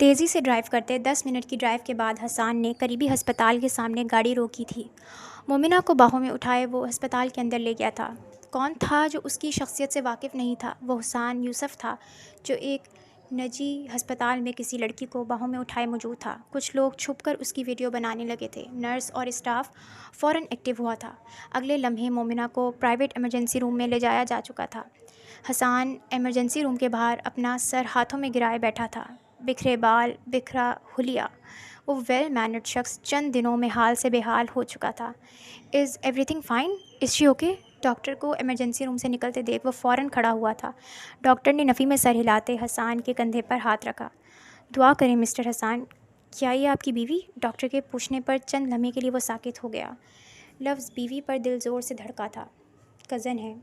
تیزی سے ڈرائیو کرتے 10 منٹ کی ڈرائیو کے بعد حسان نے قریبی ہسپتال کے سامنے گاڑی روکی تھی۔ مومنہ کو باہوں میں اٹھائے وہ ہسپتال کے اندر لے گیا تھا۔ کون تھا جو اس کی شخصیت سے واقف نہیں تھا؟ وہ حسان یوسف تھا جو ایک نجی ہسپتال میں کسی لڑکی کو باہوں میں اٹھائے موجود تھا۔ کچھ لوگ چھپ کر اس کی ویڈیو بنانے لگے تھے۔ نرس اور اسٹاف فوراً ایکٹیو ہوا تھا۔ اگلے لمحے مومنہ کو پرائیویٹ ایمرجنسی روم میں لے جایا جا چکا تھا۔ حسان ایمرجنسی روم کے باہر اپنا سر ہاتھوں میں گرائے بیٹھا تھا، بکھرے بال، بکھرا حلیہ۔ وہ ویل مینرڈ شخص چند دنوں میں حال سے بے حال ہو چکا تھا۔ Is everything fine? Is she okay? Doctor کو ایمرجنسی روم سے نکلتے دیکھ وہ فوراً کھڑا ہوا تھا۔ ڈاکٹر نے نفی میں سر ہلاتے حسان کے کندھے پر ہاتھ رکھا۔ دعا کریں مسٹر حسان، کیا یہ آپ کی بیوی؟ ڈاکٹر کے پوچھنے پر چند لمحے کے لیے وہ ساکت ہو گیا۔ لفظ بیوی پر دل زور سے دھڑکا تھا۔ کزن ہے،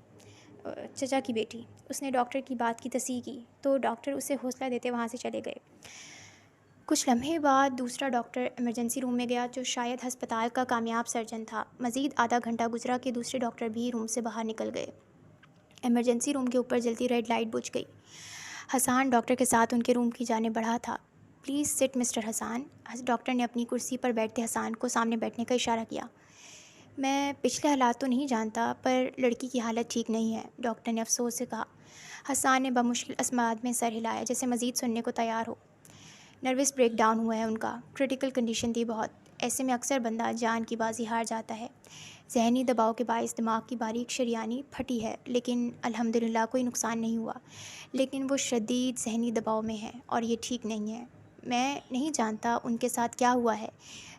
چچا کی بیٹی۔ اس نے ڈاکٹر کی بات کی تصحیح کی تو ڈاکٹر اسے حوصلہ دیتے وہاں سے چلے گئے۔ کچھ لمحے بعد دوسرا ڈاکٹر ایمرجنسی روم میں گیا جو شاید ہسپتال کا کامیاب سرجن تھا۔ مزید آدھا گھنٹہ گزرا کہ دوسرے ڈاکٹر بھی روم سے باہر نکل گئے۔ ایمرجنسی روم کے اوپر جلتی ریڈ لائٹ بجھ گئی۔ حسان ڈاکٹر کے ساتھ ان کے روم کی جانب بڑھا تھا۔ پلیز سٹ مسٹر حسان۔ ڈاکٹر نے اپنی کرسی پر بیٹھتے حسان کو سامنے بیٹھنے کا اشارہ کیا۔ میں پچھلے حالات تو نہیں جانتا پر لڑکی کی حالت ٹھیک نہیں ہے، ڈاکٹر نے افسوس سے کہا۔ حسان نے بمشکل اسماعت میں سر ہلایا جیسے مزید سننے کو تیار ہو۔ نروس بریک ڈاؤن ہوا ہے ان کا، کرٹیکل کنڈیشن تھی بہت، ایسے میں اکثر بندہ جان کی بازی ہار جاتا ہے۔ ذہنی دباؤ کے باعث دماغ کی باریک شریانی پھٹی ہے لیکن الحمدللہ کوئی نقصان نہیں ہوا، لیکن وہ شدید ذہنی دباؤ میں ہے اور یہ ٹھیک نہیں ہے۔ میں نہیں جانتا ان کے ساتھ کیا ہوا ہے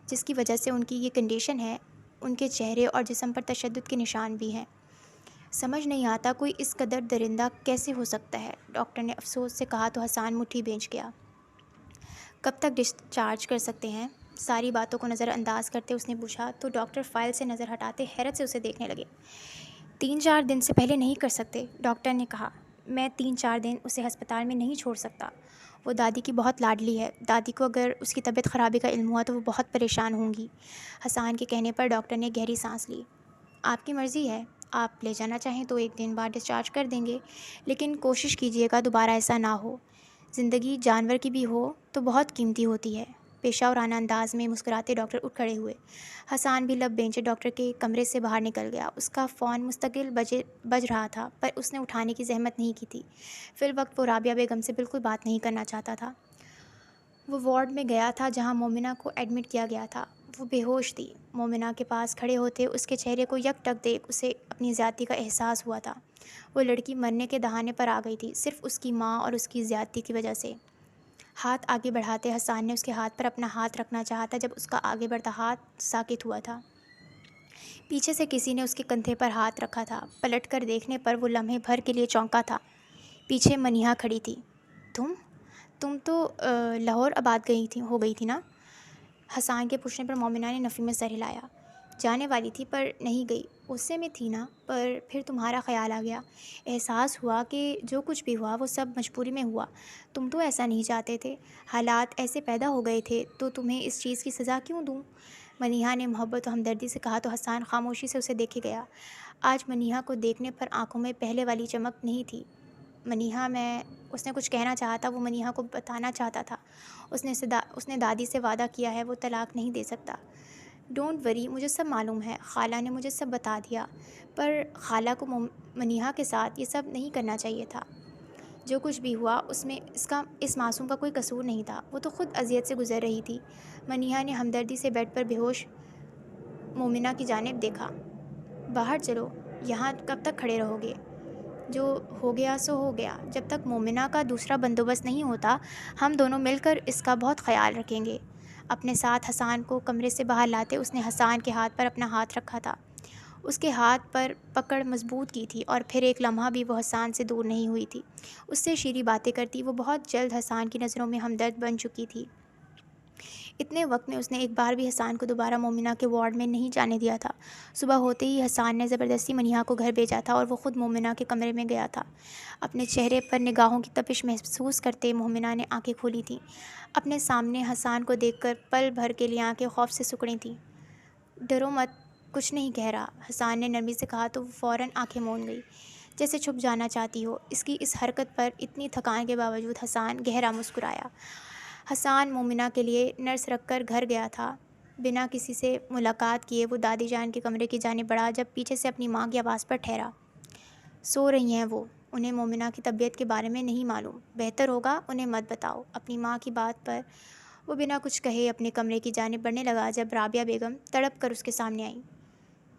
جس کی وجہ سے ان کی یہ کنڈیشن ہے۔ ان کے چہرے اور جسم پر تشدد کے نشان بھی ہیں۔ سمجھ نہیں آتا کوئی اس قدر درندہ کیسے ہو سکتا ہے، ڈاکٹر نے افسوس سے کہا تو حسان مٹھی بھینچ گیا۔ کب تک ڈسچارج کر سکتے ہیں؟ ساری باتوں کو نظر انداز کرتے اس نے پوچھا تو ڈاکٹر فائل سے نظر ہٹاتے حیرت سے اسے دیکھنے لگے۔ 3-4 دن سے پہلے نہیں کر سکتے، ڈاکٹر نے کہا۔ میں 3-4 دن اسے ہسپتال میں نہیں چھوڑ سکتا۔ وہ دادی کی بہت لاڈلی ہے، دادی کو اگر اس کی طبیعت خرابی کا علم ہوا تو وہ بہت پریشان ہوں گی۔ حسان کے کہنے پر ڈاکٹر نے گہری سانس لی۔ آپ کی مرضی ہے، آپ لے جانا چاہیں تو 1 دن بعد ڈسچارج کر دیں گے، لیکن کوشش کیجیے گا دوبارہ ایسا نہ ہو۔ زندگی جانور کی بھی ہو تو بہت قیمتی ہوتی ہے۔ پیشہ ورانہ انداز میں مسکراتے ڈاکٹر اٹھ کھڑے ہوئے۔ حسان بھی لب بینچے ڈاکٹر کے کمرے سے باہر نکل گیا۔ اس کا فون مستقل بج رہا تھا پر اس نے اٹھانے کی زحمت نہیں کی تھی۔ فی الوقت وہ رابعہ بیگم سے بالکل بات نہیں کرنا چاہتا تھا۔ وہ وارڈ میں گیا تھا جہاں مومنہ کو ایڈمٹ کیا گیا تھا۔ وہ بے ہوش تھی۔ مومنہ کے پاس کھڑے ہوتے اس کے چہرے کو یک ٹک دیکھ اسے اپنی زیادتی کا احساس ہوا تھا۔ وہ لڑکی مرنے کے دہانے پر آ گئی تھی صرف اس کی ماں اور اس کی زیادتی کی وجہ سے۔ ہاتھ آگے بڑھاتے حسان نے اس کے ہاتھ پر اپنا ہاتھ رکھنا چاہا تھا جب اس کا آگے بڑھتا ہاتھ ساکت ہوا تھا۔ پیچھے سے کسی نے اس کے کندھے پر ہاتھ رکھا تھا۔ پلٹ کر دیکھنے پر وہ لمحے بھر کے لیے چونکا تھا۔ پیچھے منیہا کھڑی تھی۔ تم تو لاہور آباد ہو گئی تھی نا؟ حسان کے پوچھنے پر مومنہ نے نفی میں سر ہلایا۔ جانے والی تھی پر نہیں گئی، غصے میں تھی نا، پر پھر تمہارا خیال آ گیا۔ احساس ہوا کہ جو کچھ بھی ہوا وہ سب مجبوری میں ہوا۔ تم تو ایسا نہیں چاہتے تھے، حالات ایسے پیدا ہو گئے تھے تو تمہیں اس چیز کی سزا کیوں دوں؟ منیہا نے محبت و ہمدردی سے کہا تو حسان خاموشی سے اسے دیکھے گیا۔ آج منیہا کو دیکھنے پر آنکھوں میں پہلے والی چمک نہیں تھی۔ منیہا اس نے کچھ کہنا چاہا تھا، وہ منیہا کو بتانا چاہتا تھا اس نے دادی سے وعدہ کیا ہے وہ طلاق نہیں دے سکتا۔ ڈونٹ وری، مجھے سب معلوم ہے، خالہ نے مجھے سب بتا دیا، پر خالہ کو منیہا کے ساتھ یہ سب نہیں کرنا چاہیے تھا۔ جو کچھ بھی ہوا اس میں اس معصوم کا کوئی قصور نہیں تھا، وہ تو خود اذیت سے گزر رہی تھی۔ منیہا نے ہمدردی سے بیڈ پر بے ہوش مومنہ کی جانب دیکھا۔ باہر چلو، یہاں کب تک کھڑے رہو گے؟ جو ہو گیا سو ہو گیا، جب تک مومنہ کا دوسرا بندوبست نہیں ہوتا ہم دونوں مل کر اس کا بہت خیال رکھیں گے۔ اپنے ساتھ حسان کو کمرے سے باہر لاتے اس نے حسان کے ہاتھ پر اپنا ہاتھ رکھا تھا۔ اس کے ہاتھ پر پکڑ مضبوط کی تھی اور پھر ایک لمحہ بھی وہ حسان سے دور نہیں ہوئی تھی۔ اس سے شیریں باتیں کرتی، وہ بہت جلد حسان کی نظروں میں ہمدرد بن چکی تھی۔ اتنے وقت میں اس نے ایک بار بھی حسان کو دوبارہ مومنہ کے وارڈ میں نہیں جانے دیا تھا۔ صبح ہوتے ہی حسان نے زبردستی منیہا کو گھر بھیجا تھا اور وہ خود مومنہ کے کمرے میں گیا تھا۔ اپنے چہرے پر نگاہوں کی تپش محسوس کرتے مومنہ نے آنکھیں کھولی تھیں۔ اپنے سامنے حسان کو دیکھ کر پل بھر کے لیے آنکھیں خوف سے سکڑی تھیں۔ ڈرو مت، کچھ نہیں کہہ رہا، حسان نے نرمی سے کہا تو وہ فوراً آنکھیں موند گئی جیسے چھپ جانا چاہتی ہو۔ اس کی اس حرکت پر اتنی تھکان کے باوجود حسان گہرا مسکرایا۔ حسان مومنہ کے لیے نرس رکھ کر گھر گیا تھا۔ بنا کسی سے ملاقات کیے وہ دادی جان کے کمرے کی جانب بڑھا، جب پیچھے سے اپنی ماں کی آواز پر ٹھہرا۔ سو رہی ہیں وہ، انہیں مومنہ کی طبیعت کے بارے میں نہیں معلوم، بہتر ہوگا انہیں مت بتاؤ۔ اپنی ماں کی بات پر وہ بنا کچھ کہے اپنے کمرے کی جانب بڑھنے لگا، جب رابعہ بیگم تڑپ کر اس کے سامنے آئیں۔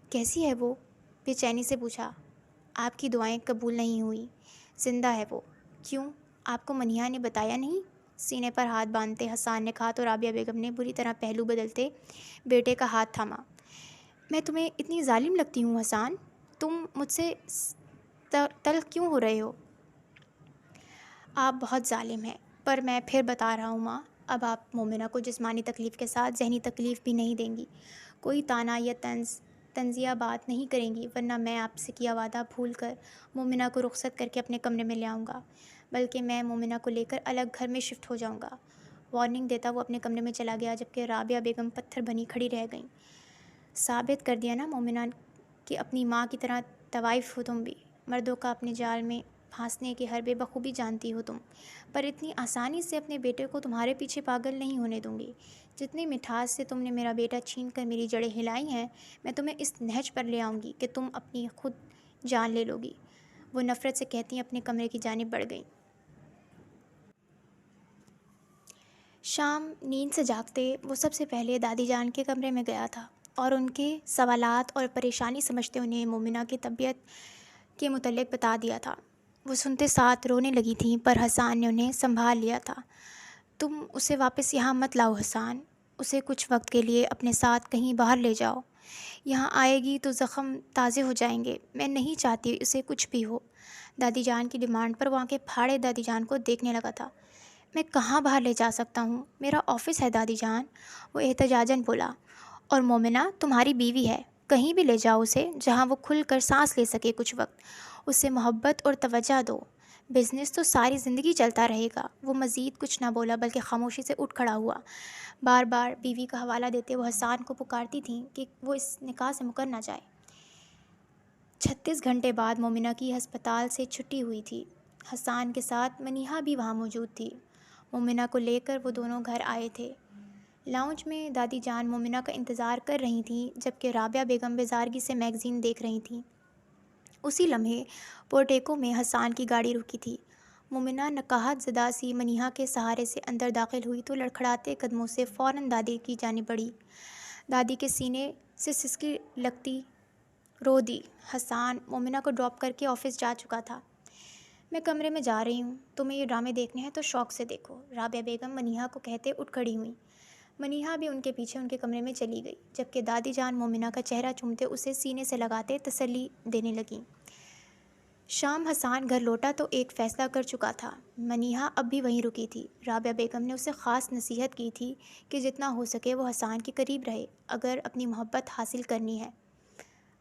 کیسی ہے وہ؟ بے چینی سے پوچھا۔ آپ کی دعائیں قبول نہیں ہوئی، زندہ ہے وہ۔ کیوں؟ آپ کو منیہا نے بتایا نہیں؟ سینے پر ہاتھ باندھتے حسان نے کہا تو رابعہ بیگم نے بری طرح پہلو بدلتے بیٹے کا ہاتھ تھاما۔ میں تمہیں اتنی ظالم لگتی ہوں حسان؟ تم مجھ سے تلخ کیوں ہو رہے ہو؟ آپ بہت ظالم ہیں، پر میں پھر بتا رہا ہوں ماں، اب آپ مومنہ کو جسمانی تکلیف کے ساتھ ذہنی تکلیف بھی نہیں دیں گی، کوئی طعنہ یا تنزیہ بات نہیں کریں گی، ورنہ میں آپ سے کیا وعدہ بھول کر مومنہ کو رخصت کر کے اپنے کمرے میں لے آؤں گا، بلکہ میں مومنہ کو لے کر الگ گھر میں شفٹ ہو جاؤں گا۔ وارننگ دیتا وہ اپنے کمرے میں چلا گیا، جبکہ رابعہ بیگم پتھر بنی کھڑی رہ گئیں۔ ثابت کر دیا نا مومنہ کہ اپنی ماں کی طرح طوائف ہو تم بھی، مردوں کا اپنے جال میں پھانسنے کے حربے بخوبی جانتی ہو تم، پر اتنی آسانی سے اپنے بیٹے کو تمہارے پیچھے پاگل نہیں ہونے دوں گی۔ جتنی مٹھاس سے تم نے میرا بیٹا چھین کر میری جڑیں ہلائی ہیں، میں تمہیں اس نہج پر لے آؤں گی کہ تم اپنی خود جان لے لوگی۔ وہ نفرت سے کہتی اپنے کمرے کی جانب بڑھ گئیں۔ شام نیند سے جاگتے وہ سب سے پہلے دادی جان کے کمرے میں گیا تھا اور ان کے سوالات اور پریشانی سمجھتے انہیں مومنہ کی طبیعت کے متعلق بتا دیا تھا۔ وہ سنتے ساتھ رونے لگی تھیں، پر حسان نے انہیں سنبھال لیا تھا۔ تم اسے واپس یہاں مت لاؤ حسان، اسے کچھ وقت کے لیے اپنے ساتھ کہیں باہر لے جاؤ، یہاں آئے گی تو زخم تازے ہو جائیں گے، میں نہیں چاہتی اسے کچھ بھی ہو۔ دادی جان کی ڈیمانڈ پر وہ آنکھیں پھاڑے دادی جان کو دیکھنے لگا تھا۔ میں کہاں باہر لے جا سکتا ہوں؟ میرا آفس ہے دادی جان، وہ احتجاجاً بولا، اور مومنہ تمہاری بیوی ہے، کہیں بھی لے جاؤ اسے جہاں وہ کھل کر سانس لے سکے کچھ وقت، اسے محبت اور توجہ دو، بزنس تو ساری زندگی چلتا رہے گا۔ وہ مزید کچھ نہ بولا بلکہ خاموشی سے اٹھ کھڑا ہوا۔ بار بار بیوی کا حوالہ دیتے وہ حسان کو پکارتی تھیں کہ وہ اس نکاح سے مکر نہ جائے۔ 36 گھنٹے بعد مومنہ کی ہسپتال سے چھٹی ہوئی تھی۔ حسان کے ساتھ منیہا بھی وہاں موجود تھی۔ مومنہ کو لے کر وہ دونوں گھر آئے تھے۔ لاؤنج میں دادی جان مومنہ کا انتظار کر رہی تھیں، جبکہ رابعہ بیگم بیزارگی سے میگزین دیکھ رہی تھیں۔ اسی لمحے پورٹیکو میں حسان کی گاڑی رکی تھی۔ مومنہ نقاہت زدہ سی منیہا کے سہارے سے اندر داخل ہوئی تو لڑکھڑاتے قدموں سے فوراً دادی کی جانب بڑھی۔ دادی کے سینے سے سسکی لگتی رو دی۔ حسان مومنہ کو ڈراپ کر کے آفس جا چکا تھا۔ میں کمرے میں جا رہی ہوں، تمہیں یہ ڈرامے دیکھنے ہیں تو شوق سے دیکھو، رابعہ بیگم منیہا کو کہتے اٹھ کھڑی ہوئیں۔ منیہا بھی ان کے پیچھے ان کے کمرے میں چلی گئی، جبکہ دادی جان مومنہ کا چہرہ چومتے اسے سینے سے لگاتے تسلی دینے لگیں۔ شام حسان گھر لوٹا تو ایک فیصلہ کر چکا تھا۔ منیہا اب بھی وہیں رکی تھی۔ رابعہ بیگم نے اسے خاص نصیحت کی تھی کہ جتنا ہو سکے وہ حسان کے قریب رہے اگر اپنی محبت حاصل کرنی ہے۔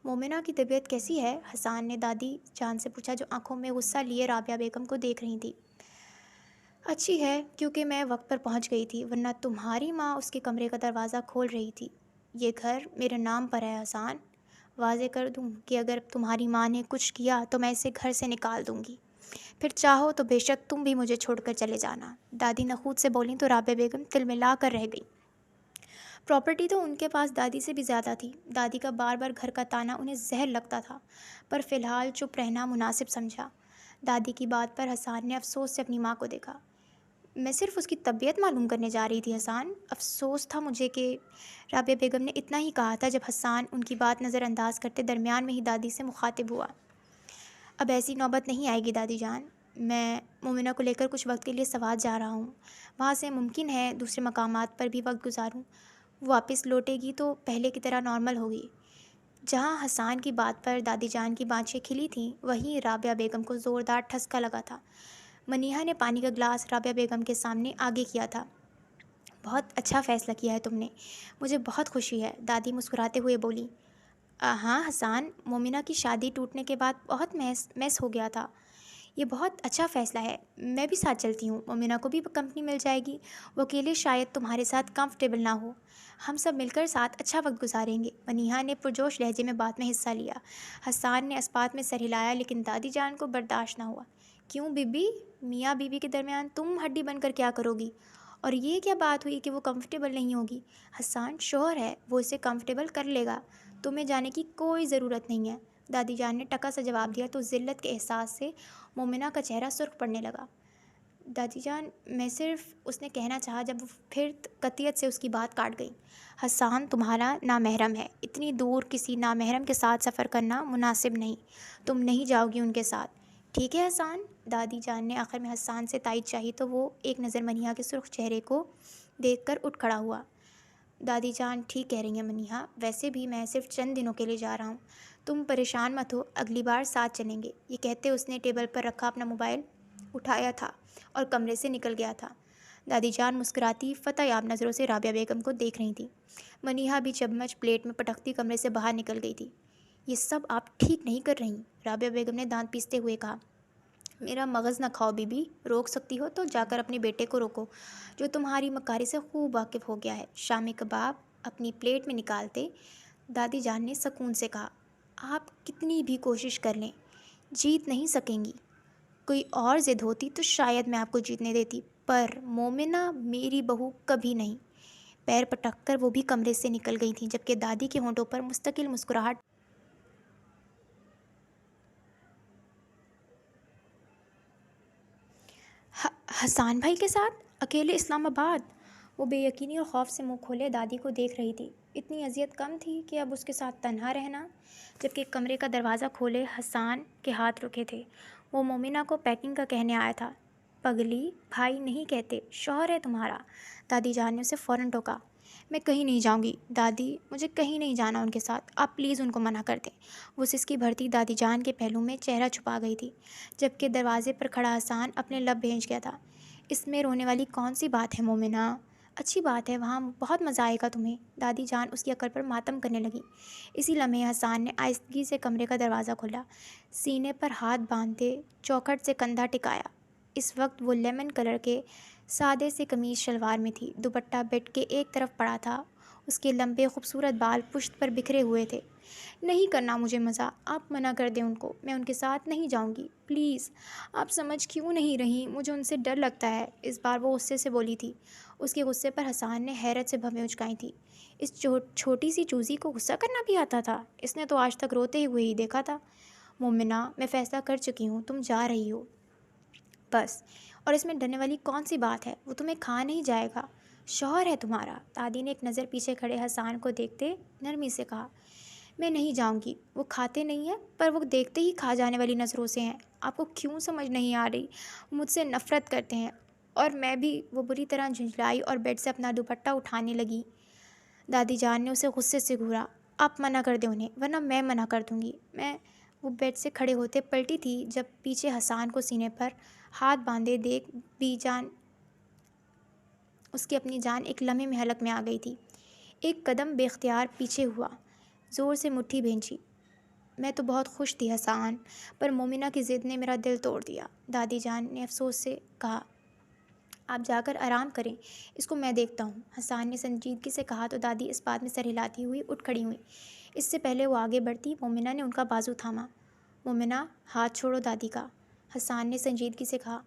مومنہ کی طبیعت کیسی ہے؟ حسان نے دادی جان سے پوچھا، جو آنکھوں میں غصہ لیے رابعہ بیگم کو دیکھ رہی تھی۔ اچھی ہے، کیونکہ میں وقت پر پہنچ گئی تھی، ورنہ تمہاری ماں اس کے کمرے کا دروازہ کھول رہی تھی۔ یہ گھر میرے نام پر ہے حسان، واضح کر دوں کہ اگر تمہاری ماں نے کچھ کیا تو میں اسے گھر سے نکال دوں گی، پھر چاہو تو بے شک تم بھی مجھے چھوڑ کر چلے جانا۔ دادی نخوت سے بولیں تو رابعہ بیگم تلملا کر رہ گئی۔ پراپرٹی تو ان کے پاس دادی سے بھی زیادہ تھی۔ دادی کا بار بار گھر کا طعنہ انہیں زہر لگتا تھا، پر فی الحال چپ رہنا مناسب سمجھا۔ دادی کی بات پر حسان نے افسوس سے اپنی ماں کو دیکھا۔ میں صرف اس کی طبیعت معلوم کرنے جا رہی تھی حسان، افسوس تھا مجھے کہ رابعہ بیگم نے اتنا ہی کہا تھا جب حسان ان کی بات نظر انداز کرتے درمیان میں ہی دادی سے مخاطب ہوا۔ اب ایسی نوبت نہیں آئے گی دادی جان، میں مومنہ کو لے کر کچھ وقت کے لیے سوات جا رہا ہوں، وہاں سے ممکن ہے دوسرے مقامات پر بھی وقت گزاروں، واپس لوٹے گی تو پہلے کی طرح نارمل ہوگی۔ جہاں حسان کی بات پر دادی جان کی بانچیں کھلی تھیں، وہیں رابعہ بیگم کو زوردار ٹھسکا لگا تھا۔ منیہا نے پانی کا گلاس رابعہ بیگم کے سامنے آگے کیا تھا۔ بہت اچھا فیصلہ کیا ہے تم نے، مجھے بہت خوشی ہے، دادی مسکراتے ہوئے بولی۔ ہاں حسان، مومنہ کی شادی ٹوٹنے کے بعد بہت میس ہو گیا تھا، یہ بہت اچھا فیصلہ ہے، میں بھی ساتھ چلتی ہوں، مومنہ کو بھی کمپنی مل جائے گی، وہ اکیلے شاید تمہارے ساتھ کمفرٹیبل نہ ہو، ہم سب مل کر ساتھ اچھا وقت گزاریں گے۔ منیہا نے پرجوش لہجے میں بات میں حصہ لیا۔ حسان نے اسپات میں سر ہلایا، لیکن دادی جان کو برداشت نہ ہوا۔ کیوں بی بی؟ میاں بیوی کے درمیان تم ہڈی بن کر کیا کرو گی؟ اور یہ کیا بات ہوئی کہ وہ کمفرٹیبل نہیں ہوگی؟ حسان شوہر ہے، وہ اسے کمفرٹیبل کر لے گا، تمہیں جانے کی کوئی ضرورت نہیں ہے، دادی جان نے ٹکا سا جواب دیا تو ذلت کے احساس سے مومنہ کا چہرہ سرخ پڑنے لگا۔ دادی جان، میں صرف، اس نے کہنا چاہا جب وہ پھر قطعیت سے اس کی بات کاٹ گئی۔ حسان تمہارا نامحرم ہے، اتنی دور کسی نامحرم کے ساتھ سفر کرنا مناسب نہیں، تم نہیں جاؤ گی ان کے ساتھ، ٹھیک ہے حسان؟ دادی جان نے آخر میں حسان سے تائید چاہی تو وہ ایک نظر منیہا کے سرخ چہرے کو دیکھ کر اٹھ کھڑا ہوا۔ دادی جان ٹھیک کہہ رہی ہیں منیہا، ویسے بھی میں صرف چند دنوں کے لیے جا رہا ہوں، تم پریشان مت ہو، اگلی بار ساتھ چلیں گے۔ یہ کہتے اس نے ٹیبل پر رکھا اپنا موبائل اٹھایا تھا اور کمرے سے نکل گیا تھا۔ دادی جان مسکراتی فتح یاب نظروں سے رابعہ بیگم کو دیکھ رہی تھیں۔ منیہا بھی چمچ پلیٹ میں پٹکتی کمرے سے باہر نکل گئی تھی۔ یہ سب آپ ٹھیک نہیں کر رہی، رابعہ بیگم نے دانت پیستے ہوئے کہا۔ میرا مغز نہ کھاؤ بی بی، روک سکتی ہو تو جا کر اپنے بیٹے کو روکو جو تمہاری مکاری سے خوب واقف ہو گیا ہے۔ شامی کباب اپنی پلیٹ میں نکالتے دادی جان نے سکون سے کہا، آپ کتنی بھی کوشش کر لیں جیت نہیں سکیں گی، کوئی اور ضد ہوتی تو شاید میں آپ کو جیتنے دیتی، پر مومنہ میری بہو کبھی نہیں۔ پیر پٹک کر وہ بھی کمرے سے نکل گئی تھیں جبکہ دادی کے ہونٹوں پر مستقل مسکراہٹ۔ حسان بھائی کے ساتھ اکیلے اسلام آباد؟ وہ بے یقینی اور خوف سے منہ کھولے دادی کو دیکھ رہی تھی۔ اتنی اذیت کم تھی کہ اب اس کے ساتھ تنہا رہنا؟ جبکہ کمرے کا دروازہ کھولے حسان کے ہاتھ رکے تھے، وہ مومنہ کو پیکنگ کا کہنے آیا تھا۔ پگلی، بھائی نہیں کہتے، شوہر ہے تمہارا، دادی جان نے اسے فوراً ٹوکا۔ میں کہیں نہیں جاؤں گی دادی، مجھے کہیں نہیں جانا ان کے ساتھ، آپ پلیز ان کو منع کر دیں۔ وہ سسکی بھرتی دادی جان کے پہلو میں چہرہ چھپا گئی تھی جبکہ دروازے پر کھڑا حسان اپنے لب بھیج گیا تھا۔ اس میں رونے والی کون سی بات ہے مومنہ؟ اچھی بات ہے، وہاں بہت مزہ آئے گا تمہیں، دادی جان اس کی عقل پر ماتم کرنے لگی۔ اسی لمحے حسان نے آہستگی سے کمرے کا دروازہ کھولا، سینے پر ہاتھ باندھے چوکھٹ سے کندھا ٹکایا۔ اس وقت وہ لیمن کلر کے سادے سے قمیض شلوار میں تھی، دوپٹہ بیڈ کے ایک طرف پڑا تھا، اس کے لمبے خوبصورت بال پشت پر بکھرے ہوئے تھے۔ نہیں کرنا مجھے مزہ، آپ منع کر دیں ان کو، میں ان کے ساتھ نہیں جاؤں گی، پلیز۔ آپ سمجھ کیوں نہیں رہی، مجھے ان سے ڈر لگتا ہے، اس بار وہ غصے سے بولی تھی۔ اس کے غصے پر حسان نے حیرت سے بھویں اچکائی تھیں۔ اس چھوٹی سی چوزی کو غصہ کرنا بھی آتا تھا، اس نے تو آج تک روتے ہوئے ہی دیکھا تھا۔ مومنہ، میں فیصلہ کر چکی ہوں، تم جا رہی ہو بس، اور اس میں ڈرنے والی کون سی بات ہے، وہ تمہیں کھا نہیں جائے گا، شوہر ہے تمہارا۔ دادی نے ایک نظر پیچھے کھڑے حسان کو دیکھتے نرمی سے کہا۔ میں نہیں جاؤں گی، وہ کھاتے نہیں ہیں پر وہ دیکھتے ہی کھا جانے والی نظروں سے ہیں، آپ کو کیوں سمجھ نہیں آ رہی، وہ مجھ سے نفرت کرتے ہیں، اور میں بھی۔ وہ بری طرح جھنجھلائی اور بیڈ سے اپنا دوپٹہ اٹھانے لگی۔ دادی جان نے اسے غصے سے گھورا۔ آپ منع کر دیں انہیں ورنہ میں منع کر دوں گی، میں۔ وہ بیڈ سے کھڑے ہوتے پلٹی تھی جب پیچھے حسان کو سینے پر ہاتھ باندھے دیکھ بھی جان اس کی اپنی جان ایک لمحے میں حلق میں آ گئی تھی۔ ایک قدم بے اختیار پیچھے ہوا، زور سے مٹھی بھینچی۔ میں تو بہت خوش تھی حسان، پر مومنہ کی ضد نے میرا دل توڑ دیا، دادی جان نے افسوس سے کہا۔ آپ جا کر آرام کریں، اس کو میں دیکھتا ہوں، حسان نے سنجیدگی سے کہا تو دادی اس بات میں سر ہلاتی ہوئی اٹھ کھڑی ہوئیں۔ اس سے پہلے وہ آگے بڑھتی مومنہ نے ان کا بازو تھاما۔ مومنہ، ہاتھ چھوڑو دادی کا، حسان نے سنجیدگی سے کہا۔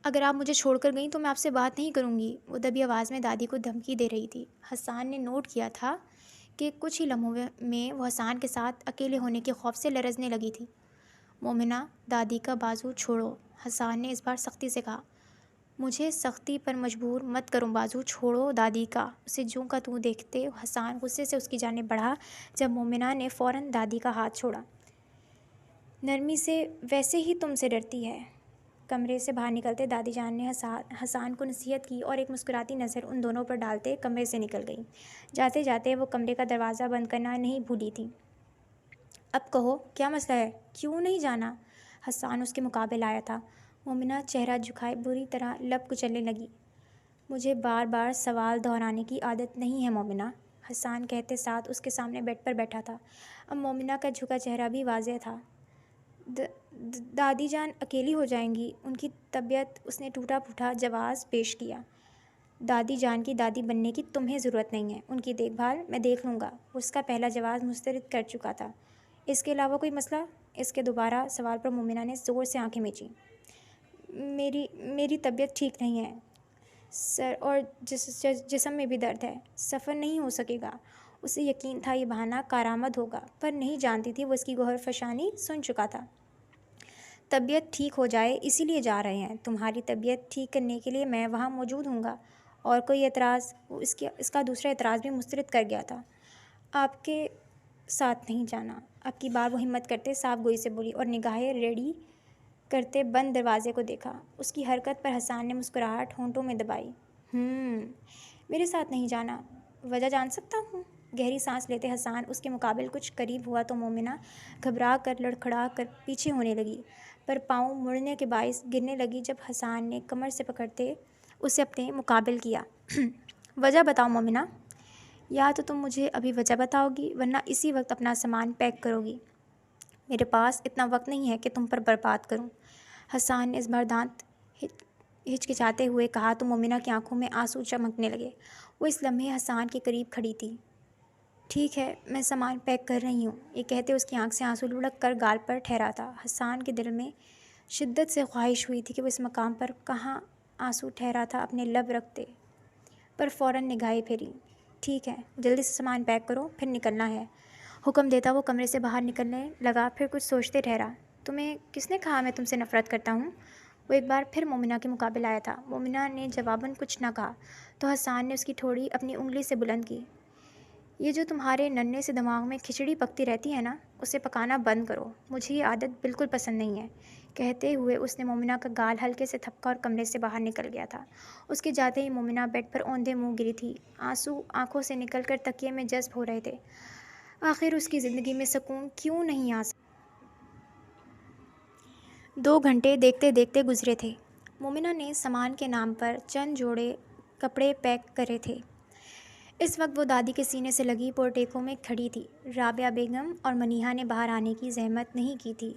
اگر آپ مجھے چھوڑ کر گئیں تو میں آپ سے بات نہیں کروں گی، وہ دبی آواز میں دادی کو دھمکی دے رہی تھی۔ حسان نے نوٹ کیا تھا کہ کچھ ہی لمحوں میں وہ حسان کے ساتھ اکیلے ہونے کے خوف سے لرزنے لگی تھی۔ مومنہ، دادی کا بازو چھوڑو، حسان نے اس بار سختی سے کہا۔ مجھے سختی پر مجبور مت کرو، بازو چھوڑو دادی کا، اسے جوں کا توں دیکھتے حسان غصے سے اس کی جانب بڑھا جب مومنہ نے فوراً دادی کا ہاتھ چھوڑا۔ نرمی سے، ویسے ہی تم سے ڈرتی ہے۔ کمرے سے باہر نکلتے دادی جان نے حسان کو نصیحت کی اور ایک مسکراتی نظر ان دونوں پر ڈالتے کمرے سے نکل گئیں۔ جاتے جاتے وہ کمرے کا دروازہ بند کرنا نہیں بھولی تھیں۔ اب کہو کیا مسئلہ ہے، کیوں نہیں جانا؟ حسان اس کے مقابل آیا تھا۔ مومنہ چہرہ جھکائے بری طرح لب کچلنے لگی۔ مجھے بار بار سوال دہرانے کی عادت نہیں ہے مومنہ، حسان کہتے ساتھ اس کے سامنے بیڈ پر بیٹھا تھا۔ اب مومنہ کا جھکا چہرہ بھی واضح تھا۔ دادی جان اکیلی ہو جائیں گی، ان کی طبیعت، اس نے ٹوٹا پھوٹا جواز پیش کیا۔ دادی جان کی دادی بننے کی تمہیں ضرورت نہیں ہے، ان کی دیکھ بھال میں دیکھ لوں گا، اس کا پہلا جواز مسترد کر چکا تھا۔ اس کے علاوہ کوئی مسئلہ؟ اس کے دوبارہ سوال پر مومنہ نے زور سے آنکھیں میچیں۔ میری طبیعت ٹھیک نہیں ہے، سر اور جسم میں بھی درد ہے، سفر نہیں ہو سکے گا۔ اسے یقین تھا یہ بہانہ کارآمد ہوگا، پر نہیں جانتی تھی وہ اس کی گوہر فشانی سن چکا تھا۔ طبیعت ٹھیک ہو جائے اسی لیے جا رہے ہیں، تمہاری طبیعت ٹھیک کرنے کے لیے میں وہاں موجود ہوں گا۔ اور کوئی اعتراض؟ وہ اس کا دوسرا اعتراض بھی مسترد کر گیا تھا۔ آپ کے ساتھ نہیں جانا۔ اب کی بار وہ ہمت کرتے صاف گوئی سے بولی اور نگاہیں ریڑھی کرتے بند دروازے کو دیکھا۔ اس کی حرکت پر حسان نے مسکراہٹ ہونٹوں میں دبائی۔ میرے ساتھ نہیں جانا، وجہ جان سکتا ہوں؟ گہری سانس لیتے حسان اس کے مقابل کچھ قریب ہوا تو مومنہ گھبرا کر لڑکھڑا کر پیچھے ہونے لگی، پر پاؤں مڑنے کے باعث گرنے لگی جب حسان نے کمر سے پکڑتے اسے اپنے مقابل کیا۔ وجہ بتاؤ مومنہ، یا تو تم مجھے ابھی وجہ بتاؤ گی ورنہ اسی وقت اپنا سامان پیک کرو گی۔ میرے پاس اتنا وقت نہیں ہے کہ تم پر برباد کروں، حسان نے اس بار دانت ہچکچاتے ہوئے کہا تو مومنہ کی آنکھوں میں آنسو چمکنے لگے۔ وہ اس لمحے حسان کے قریب کھڑی تھی۔ ٹھیک ہے، میں سامان پیک کر رہی ہوں، یہ کہتے اس کی آنکھ سے آنسو لڑک کر گال پر ٹھہرا تھا۔ حسان کے دل میں شدت سے خواہش ہوئی تھی کہ وہ اس مقام پر کہاں آنسو ٹھہرا تھا اپنے لب رکھتے، پر فوراً نگاہیں پھیری۔ ٹھیک ہے، جلدی سے سامان پیک کرو، پھر نکلنا ہے، حکم دیتا وہ کمرے سے باہر نکلنے لگا، پھر کچھ سوچتے ٹھہرا۔ تمہیں کس نے کہا میں تم سے نفرت کرتا ہوں؟ وہ ایک بار پھر مومنہ کے مقابل آیا تھا۔ مومنہ نے جواباً کچھ نہ کہا تو حسان نے اس کی ٹھوڑی اپنی انگلی سے بلند کی۔ یہ جو تمہارے ننھے سے دماغ میں کھچڑی پکتی رہتی ہے نا، اسے پکانا بند کرو، مجھے یہ عادت بالکل پسند نہیں ہے۔ کہتے ہوئے اس نے مومنہ کا گال ہلکے سے تھپکا اور کمرے سے باہر نکل گیا تھا۔ اس کے جاتے ہی مومنہ بیڈ پر اوندھے منہ گری تھی، آنسو آنکھوں سے نکل کر تکیے میں جذب ہو رہے تھے۔ آخر اس کی زندگی میں سکون کیوں نہیں آ سکتا؟ 2 گھنٹے دیکھتے دیکھتے گزرے تھے۔ مومنہ نے سامان کے نام پر چند جوڑے کپڑے پیک کرے تھے۔ اس وقت وہ دادی کے سینے سے لگی پورٹیکو میں کھڑی تھی۔ رابعہ بیگم اور منیہا نے باہر آنے کی زحمت نہیں کی تھی۔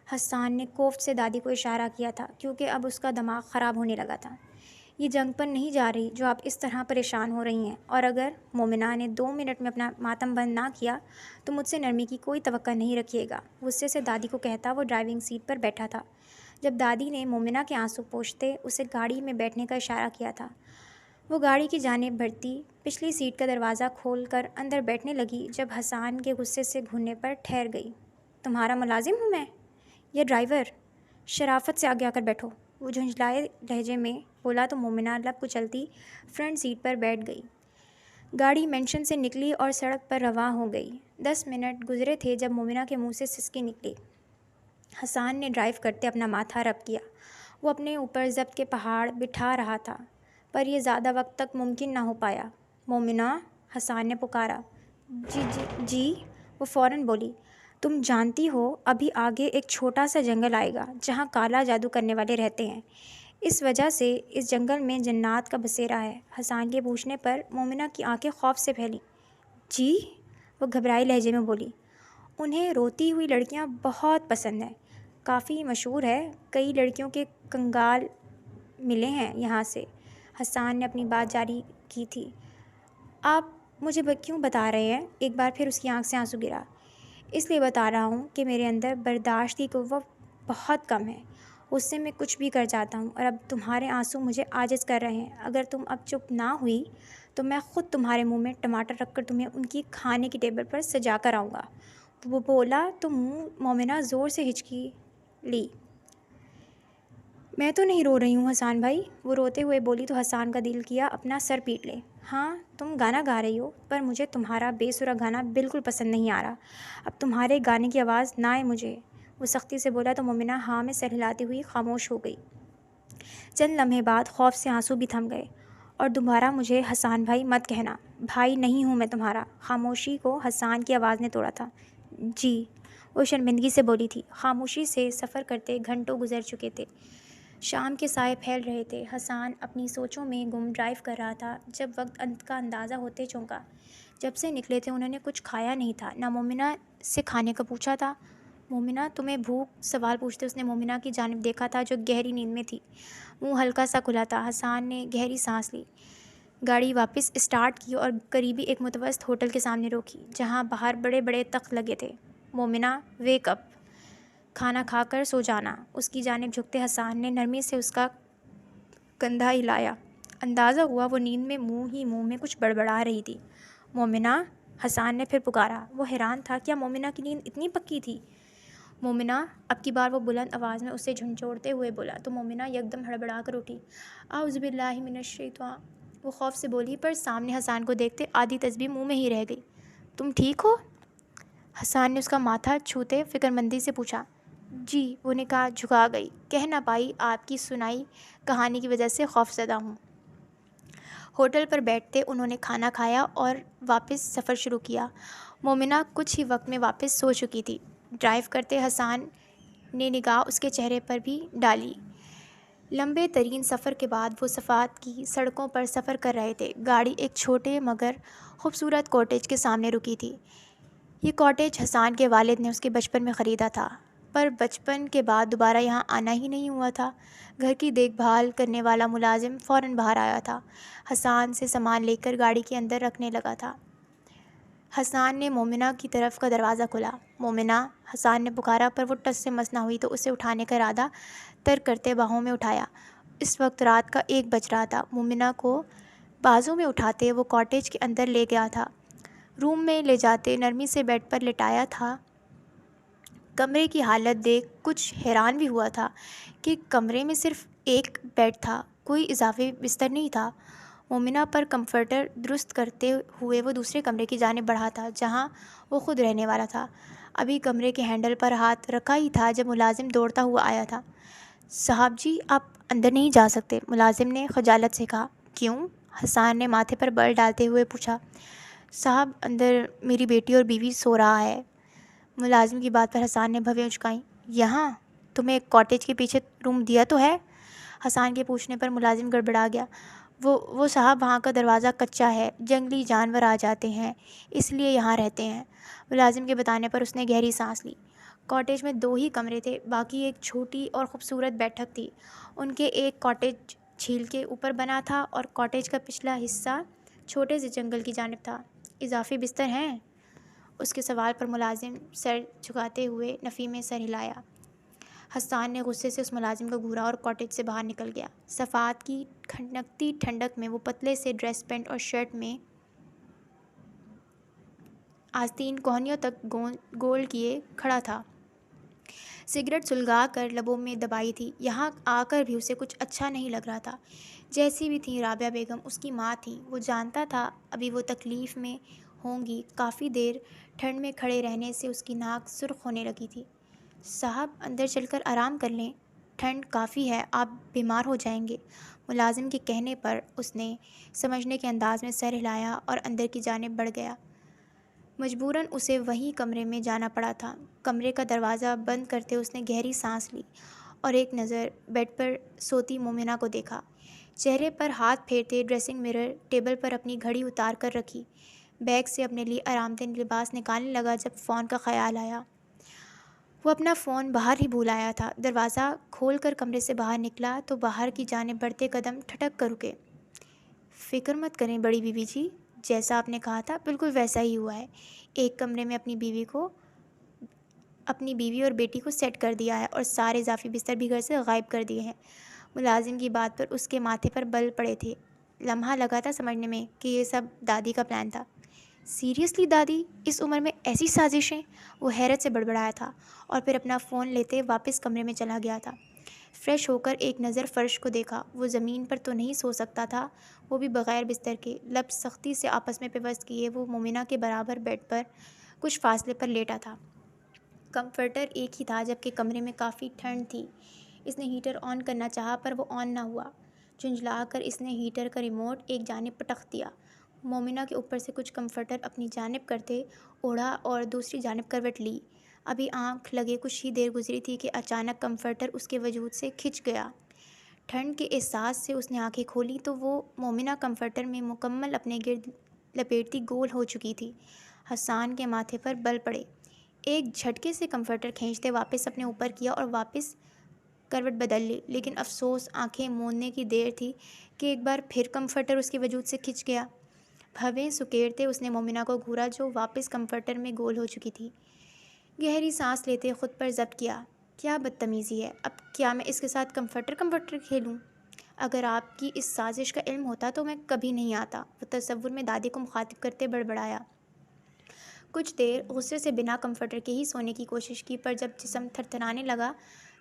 حسان نے کوفت سے دادی کو اشارہ کیا تھا کیونکہ اب اس کا دماغ خراب ہونے لگا تھا۔ یہ جنگ پر نہیں جا رہی جو آپ اس طرح پریشان ہو رہی ہیں، اور اگر مومنہ نے 2 منٹ میں اپنا ماتم بند نہ کیا تو مجھ سے نرمی کی کوئی توقع نہیں رکھیے گا، غصے سے دادی کو کہتا وہ ڈرائیونگ سیٹ پر بیٹھا تھا۔ جب دادی نے مومنہ کے آنسو پوچھتے اسے گاڑی میں بیٹھنے کا اشارہ کیا تھا، وہ گاڑی کی جانب بڑھتی پچھلی سیٹ کا دروازہ کھول کر اندر بیٹھنے لگی جب حسان کے غصے سے گھورنے پر ٹھہر گئی۔ تمہارا ملازم ہوں میں یا ڈرائیور؟ شرافت سے آگے آ کر بیٹھو، وہ جھنجھلائے لہجے میں بولا تو مومنہ لب کچلتی فرنٹ سیٹ پر بیٹھ گئی۔ گاڑی مینشن سے نکلی اور سڑک پر رواں ہو گئی۔ 10 منٹ گزرے تھے جب مومنہ کے منہ سے سسکی نکلی۔ حسان نے ڈرائیو کرتے اپنا ماتھا رب کیا۔ وہ اپنے اوپر ضبط کے پہاڑ بٹھا رہا تھا، پر یہ زیادہ وقت تک ممکن نہ ہو پایا۔ مومنہ، حسان نے پکارا۔ جی، وہ فوراً بولی۔ تم جانتی ہو ابھی آگے ایک چھوٹا سا جنگل آئے گا جہاں کالا جادو کرنے والے رہتے ہیں، اس وجہ سے اس جنگل میں جنات کا بسیرا ہے۔ حسان کے پوچھنے پر مومنہ کی آنکھیں خوف سے پھیلیں۔ جی، وہ گھبرائے لہجے میں بولی۔ انہیں روتی ہوئی لڑکیاں بہت پسند ہیں، کافی مشہور ہے، کئی لڑکیوں کے کنگال ملے ہیں یہاں سے۔ حسان نے اپنی بات جاری کی تھی۔ آپ مجھے کیوں بتا رہے ہیں؟ ایک بار پھر اس کی آنکھ سے آنسو گرا۔ اس لیے بتا رہا ہوں کہ میرے اندر برداشت کی قوت بہت کم ہے، اس سے میں کچھ بھی کر جاتا ہوں، اور اب تمہارے آنسو مجھے عاجز کر رہے ہیں۔ اگر تم اب چپ نہ ہوئی تو میں خود تمہارے منہ میں ٹماٹر رکھ کر تمہیں ان کی کھانے کی ٹیبل پر سجا کر آؤں گا۔ وہ بولا تو مومنہ زور سے ہچکی لی۔ میں تو نہیں رو رہی ہوں حسان بھائی، وہ روتے ہوئے بولی تو حسان کا دل کیا اپنا سر پیٹ لے۔ ہاں، تم گانا گا رہی ہو، پر مجھے تمہارا بے سرا گانا بالکل پسند نہیں آ رہا، اب تمہارے گانے کی آواز نہ آئے مجھے، وہ سختی سے بولا تو مومنہ ہاں میں سر ہلاتی ہوئی خاموش ہو گئی۔ چند لمحے بعد خوف سے آنسو بھی تھم گئے۔ اور دوبارہ مجھے حسان بھائی مت کہنا، بھائی نہیں ہوں میں تمہارا، خاموشی کو حسان کی آواز نے توڑا تھا۔ جی، وہ شرمندگی سے بولی تھی۔ خاموشی سے سفر کرتے گھنٹوں گزر چکے تھے، شام کے سائے پھیل رہے تھے۔ حسان اپنی سوچوں میں گم ڈرائیو کر رہا تھا جب وقت انت کا اندازہ ہوتے چونکا۔ جب سے نکلے تھے انہوں نے کچھ کھایا نہیں تھا، نہ مومنہ سے کھانے کا پوچھا تھا۔ مومنہ تمہیں بھوک؟ سوال پوچھتے اس نے مومنہ کی جانب دیکھا تھا جو گہری نیند میں تھی، منہ ہلکا سا کھلا تھا۔ حسان نے گہری سانس لی، گاڑی واپس اسٹارٹ کی اور قریبی ایک متوسط ہوٹل کے سامنے روکی جہاں باہر بڑے بڑے تخت لگے تھے۔ مومنہ، ویک اپ، کھانا کھا کر سو جانا، اس کی جانب جھکتے حسان نے نرمی سے اس کا کندھا ہلایا۔ اندازہ ہوا وہ نیند میں منہ ہی منہ میں کچھ بڑبڑا رہی تھی۔ مومنہ، حسان نے پھر پکارا۔ وہ حیران تھا، کیا مومنہ کی نیند اتنی پکی تھی؟ مومنہ، اب کی بار وہ بلند آواز میں اسے جھنجھوڑتے ہوئے بولا تو مومنہ یکدم ہڑبڑا کر اٹھی۔ اعوذ باللہ من الشیطان، وہ خوف سے بولی، پر سامنے حسان کو دیکھتے آدھی تسبیح منہ میں ہی رہ گئی۔ تم ٹھیک ہو؟ حسان نے اس کا ماتھا چھوتے فکرمندی سے پوچھا۔ جی، وہ نے کہا جھکا گئی۔ کہہ نہ پائی، آپ کی سنائی کہانی کی وجہ سے خوف زدہ ہوں۔ ہوٹل پر بیٹھتے انہوں نے کھانا کھایا اور واپس سفر شروع کیا۔ مومنہ کچھ ہی وقت میں واپس سو چکی تھی۔ ڈرائیو کرتے حسان نے نگاہ اس کے چہرے پر بھی ڈالی۔ لمبے ترین سفر کے بعد وہ صفات کی سڑکوں پر سفر کر رہے تھے۔ گاڑی ایک چھوٹے مگر خوبصورت کاٹیج کے سامنے رکی تھی۔ یہ کاٹیج حسان کے والد نے اس کے بچپن میں خریدا تھا، پر بچپن کے بعد دوبارہ یہاں آنا ہی نہیں ہوا تھا۔ گھر کی دیکھ بھال کرنے والا ملازم فوراً باہر آیا تھا، حسان سے سامان لے کر گاڑی کے اندر رکھنے لگا تھا۔ حسان نے مومنہ کی طرف کا دروازہ کھولا۔ مومنہ، حسان نے پکارا، پر وہ ٹس سے مس نہ ہوئی تو اسے اٹھانے کا ارادہ ترک کرتے باہوں میں اٹھایا۔ اس وقت رات کا 1 بج رہا تھا۔ مومنہ کو بازو میں اٹھاتے وہ کاٹیج کے اندر لے گیا تھا۔ روم میں لے جاتے نرمی سے بیڈ پر لٹایا تھا۔ کمرے کی حالت دیکھ کچھ حیران بھی ہوا تھا کہ کمرے میں صرف ایک بیڈ تھا، کوئی اضافی بستر نہیں تھا۔ مومنہ پر کمفرٹر درست کرتے ہوئے وہ دوسرے کمرے کی جانب بڑھا تھا جہاں وہ خود رہنے والا تھا۔ ابھی کمرے کے ہینڈل پر ہاتھ رکھا ہی تھا جب ملازم دوڑتا ہوا آیا تھا۔ صاحب جی، آپ اندر نہیں جا سکتے، ملازم نے خجالت سے کہا۔ کیوں؟ حسان نے ماتھے پر بل ڈالتے ہوئے پوچھا۔ صاحب، اندر میری بیٹی اور بیوی سو رہا ہے۔ ملازم کی بات پر حسان نے بھویں اچکائیں۔ یہاں تمہیں کاٹیج کے پیچھے روم دیا تو ہے؟ حسان کے پوچھنے پر ملازم گڑبڑا گیا۔ وہ صاحب، وہاں کا دروازہ کچا ہے، جنگلی جانور آ جاتے ہیں، اس لیے یہاں رہتے ہیں۔ ملازم کے بتانے پر اس نے گہری سانس لی۔ کاٹیج میں 2 ہی کمرے تھے، باقی ایک چھوٹی اور خوبصورت بیٹھک تھی۔ ان کے ایک کاٹیج جھیل کے اوپر بنا تھا اور کاٹیج کا پچھلا حصہ چھوٹے سے جنگل کی جانب تھا۔ اضافی بستر ہیں؟ اس کے سوال پر ملازم سر جھکاتے ہوئے نفی میں سر ہلایا۔ حسان نے غصے سے اس ملازم کو گھورا اور کاٹیج سے باہر نکل گیا۔ صفات کی کھنکتی ٹھنڈک میں وہ پتلے سے ڈریس پینٹ اور شرٹ میں آستین کوہنیوں تک گول کیے کھڑا تھا۔ سگریٹ سلگا کر لبوں میں دبائی تھی۔ یہاں آ کر بھی اسے کچھ اچھا نہیں لگ رہا تھا۔ جیسی بھی تھیں رابعہ بیگم اس کی ماں تھیں۔ وہ جانتا تھا ابھی وہ تکلیف میں ہوں گی۔ کافی دیر ٹھنڈ میں کھڑے رہنے سے اس کی ناک سرخ ہونے لگی تھی۔ صاحب، اندر چل کر آرام کر لیں، ٹھنڈ کافی ہے، آپ بیمار ہو جائیں گے۔ ملازم کے کہنے پر اس نے سمجھنے کے انداز میں سر ہلایا اور اندر کی جانب بڑھ گیا۔ مجبوراً اسے وہیں کمرے میں جانا پڑا تھا۔ کمرے کا دروازہ بند کرتے اس نے گہری سانس لی اور ایک نظر بیڈ پر سوتی مومنہ کو دیکھا۔ چہرے پر ہاتھ پھیرتے ڈریسنگ مرر ٹیبل پر اپنی گھڑی اتار کر رکھی۔ بیگ سے اپنے لیے آرام دہ لباس نکالنے لگا جب فون کا خیال آیا۔ وہ اپنا فون باہر ہی بھول آیا تھا۔ دروازہ کھول کر کمرے سے باہر نکلا تو باہر کی جانب بڑھتے قدم ٹھٹک کر رکے۔ فکر مت کریں بڑی بیوی جی، جیسا آپ نے کہا تھا بالکل ویسا ہی ہوا ہے۔ ایک کمرے میں اپنی بیوی اور بیٹی کو سیٹ کر دیا ہے اور سارے اضافی بستر بھی گھر سے غائب کر دیے ہیں۔ ملازم کی بات پر اس کے ماتھے پر بل پڑے تھے۔ لمحہ لگا تھا سمجھنے میں کہ یہ سب دادی کا پلان تھا۔ سیریسلی دادی، اس عمر میں ایسی سازشیں؟ وہ حیرت سے بڑبڑایا تھا اور پھر اپنا فون لیتے واپس کمرے میں چلا گیا تھا۔ فریش ہو کر ایک نظر فرش کو دیکھا۔ وہ زمین پر تو نہیں سو سکتا تھا، وہ بھی بغیر بستر کے۔ لب سختی سے آپس میں پیوست کیے وہ مومنہ کے برابر بیڈ پر کچھ فاصلے پر لیٹا تھا۔ کمفرٹر ایک ہی تھا جبکہ کمرے میں کافی ٹھنڈ تھی۔ اس نے ہیٹر آن کرنا چاہا پر وہ آن نہ ہوا۔ جھنجھلا کر اس نے ہیٹر کا ریموٹ ایک جانب پٹخ دیا۔ مومنہ کے اوپر سے کچھ کمفرٹر اپنی جانب کرتے اوڑھا اور دوسری جانب کروٹ لی۔ ابھی آنکھ لگے کچھ ہی دیر گزری تھی کہ اچانک کمفرٹر اس کے وجود سے کھنچ گیا۔ ٹھنڈ کے احساس سے اس نے آنکھیں کھولیں تو وہ مومنہ کمفرٹر میں مکمل اپنے گرد لپیٹتی گول ہو چکی تھی۔ حسان کے ماتھے پر بل پڑے۔ ایک جھٹکے سے کمفرٹر کھینچتے واپس اپنے اوپر کیا اور واپس کروٹ بدل لی، لیکن افسوس آنکھیں موندنے کی دیر تھی کہ ایک بار پھر کمفرٹر اس کے وجود سے کھنچ گیا۔ بھویں سکیڑتے اس نے مومنہ کو گھورا جو واپس کمفرٹر میں گول ہو چکی تھی۔ گہری سانس لیتے خود پر ضبط کیا۔ کیا بدتمیزی ہے، اب کیا میں اس کے ساتھ کمفرٹر کھیلوں؟ اگر آپ کی اس سازش کا علم ہوتا تو میں کبھی نہیں آتا، وہ تصور میں دادی کو مخاطب کرتے بڑبڑایا۔ کچھ دیر غصے سے بنا کمفرٹر کے ہی سونے کی کوشش کی، پر جب جسم تھرتھرانے لگا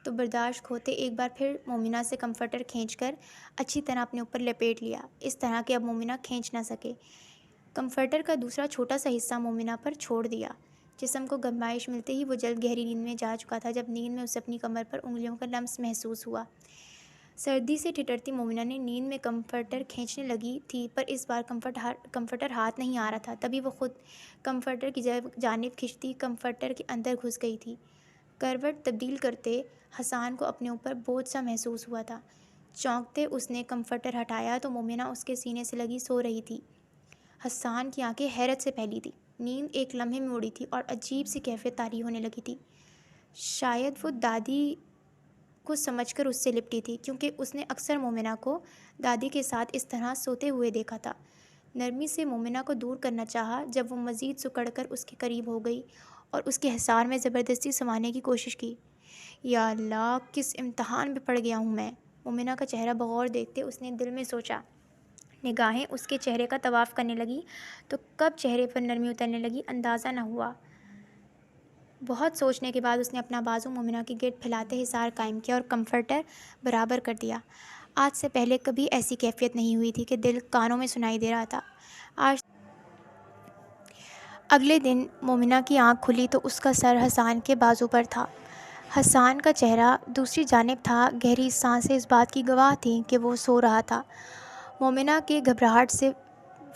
تو برداشت کھوتے ایک بار پھر مومنہ سے کمفرٹر کھینچ کر اچھی طرح اپنے اوپر لپیٹ لیا، اس طرح کہ اب مومنہ کھینچ نہ سکے۔ کمفرٹر کا دوسرا چھوٹا سا حصہ مومنہ پر چھوڑ دیا۔ جسم کو گرمائش ملتے ہی وہ جلد گہری نیند میں جا چکا تھا۔ جب نیند میں اسے اپنی کمر پر انگلیوں کا لمس محسوس ہوا۔ سردی سے ٹھٹرتی مومنہ نے نیند میں کمفرٹر کھینچنے لگی تھی، پر اس بار کمفرٹر ہاتھ نہیں آ رہا تھا۔ تبھی وہ خود کمفرٹر کی جانب کھنچتی کمفرٹر کے اندر گھس گئی تھی۔ کروٹ تبدیل کرتے حسان کو اپنے اوپر بوجھ سا محسوس ہوا تھا۔ چونکتے اس نے کمفرٹر ہٹایا تو مومنہ اس کے سینے سے لگی سو رہی تھی۔ حسان کی آنکھیں حیرت سے پھیلی تھی۔ نیند ایک لمحے میں اڑی تھی اور عجیب سی کیفیت طاری ہونے لگی تھی۔ شاید وہ دادی کو سمجھ کر اس سے لپٹی تھی، کیونکہ اس نے اکثر مومنہ کو دادی کے ساتھ اس طرح سوتے ہوئے دیکھا تھا۔ نرمی سے مومنہ کو دور کرنا چاہا۔ جب وہ مزید سکڑ کر اس کے قریب ہو گئی اور اس کے حصار میں زبردستی سمانے کی کوشش کی۔ یا اللہ، کس امتحان میں پڑ گیا ہوں میں! مومنہ کا چہرہ بغور دیکھتے اس نے دل میں سوچا۔ نگاہیں اس کے چہرے کا طواف کرنے لگی تو کب چہرے پر نرمی اترنے لگی اندازہ نہ ہوا۔ بہت سوچنے کے بعد اس نے اپنا بازو مومنہ کے گرد پھیلاتے حصار قائم کیا اور کمفرٹر برابر کر دیا۔ آج سے پہلے کبھی ایسی کیفیت نہیں ہوئی تھی کہ دل کانوں میں سنائی دے رہا تھا۔ اگلے دن مومنہ کی آنکھ کھلی تو اس کا سر حسان کے بازو پر تھا۔ حسان کا چہرہ دوسری جانب تھا۔ گہری سانسیں اس بات کی گواہ تھیں کہ وہ سو رہا تھا۔ مومنہ کے گھبراہٹ سے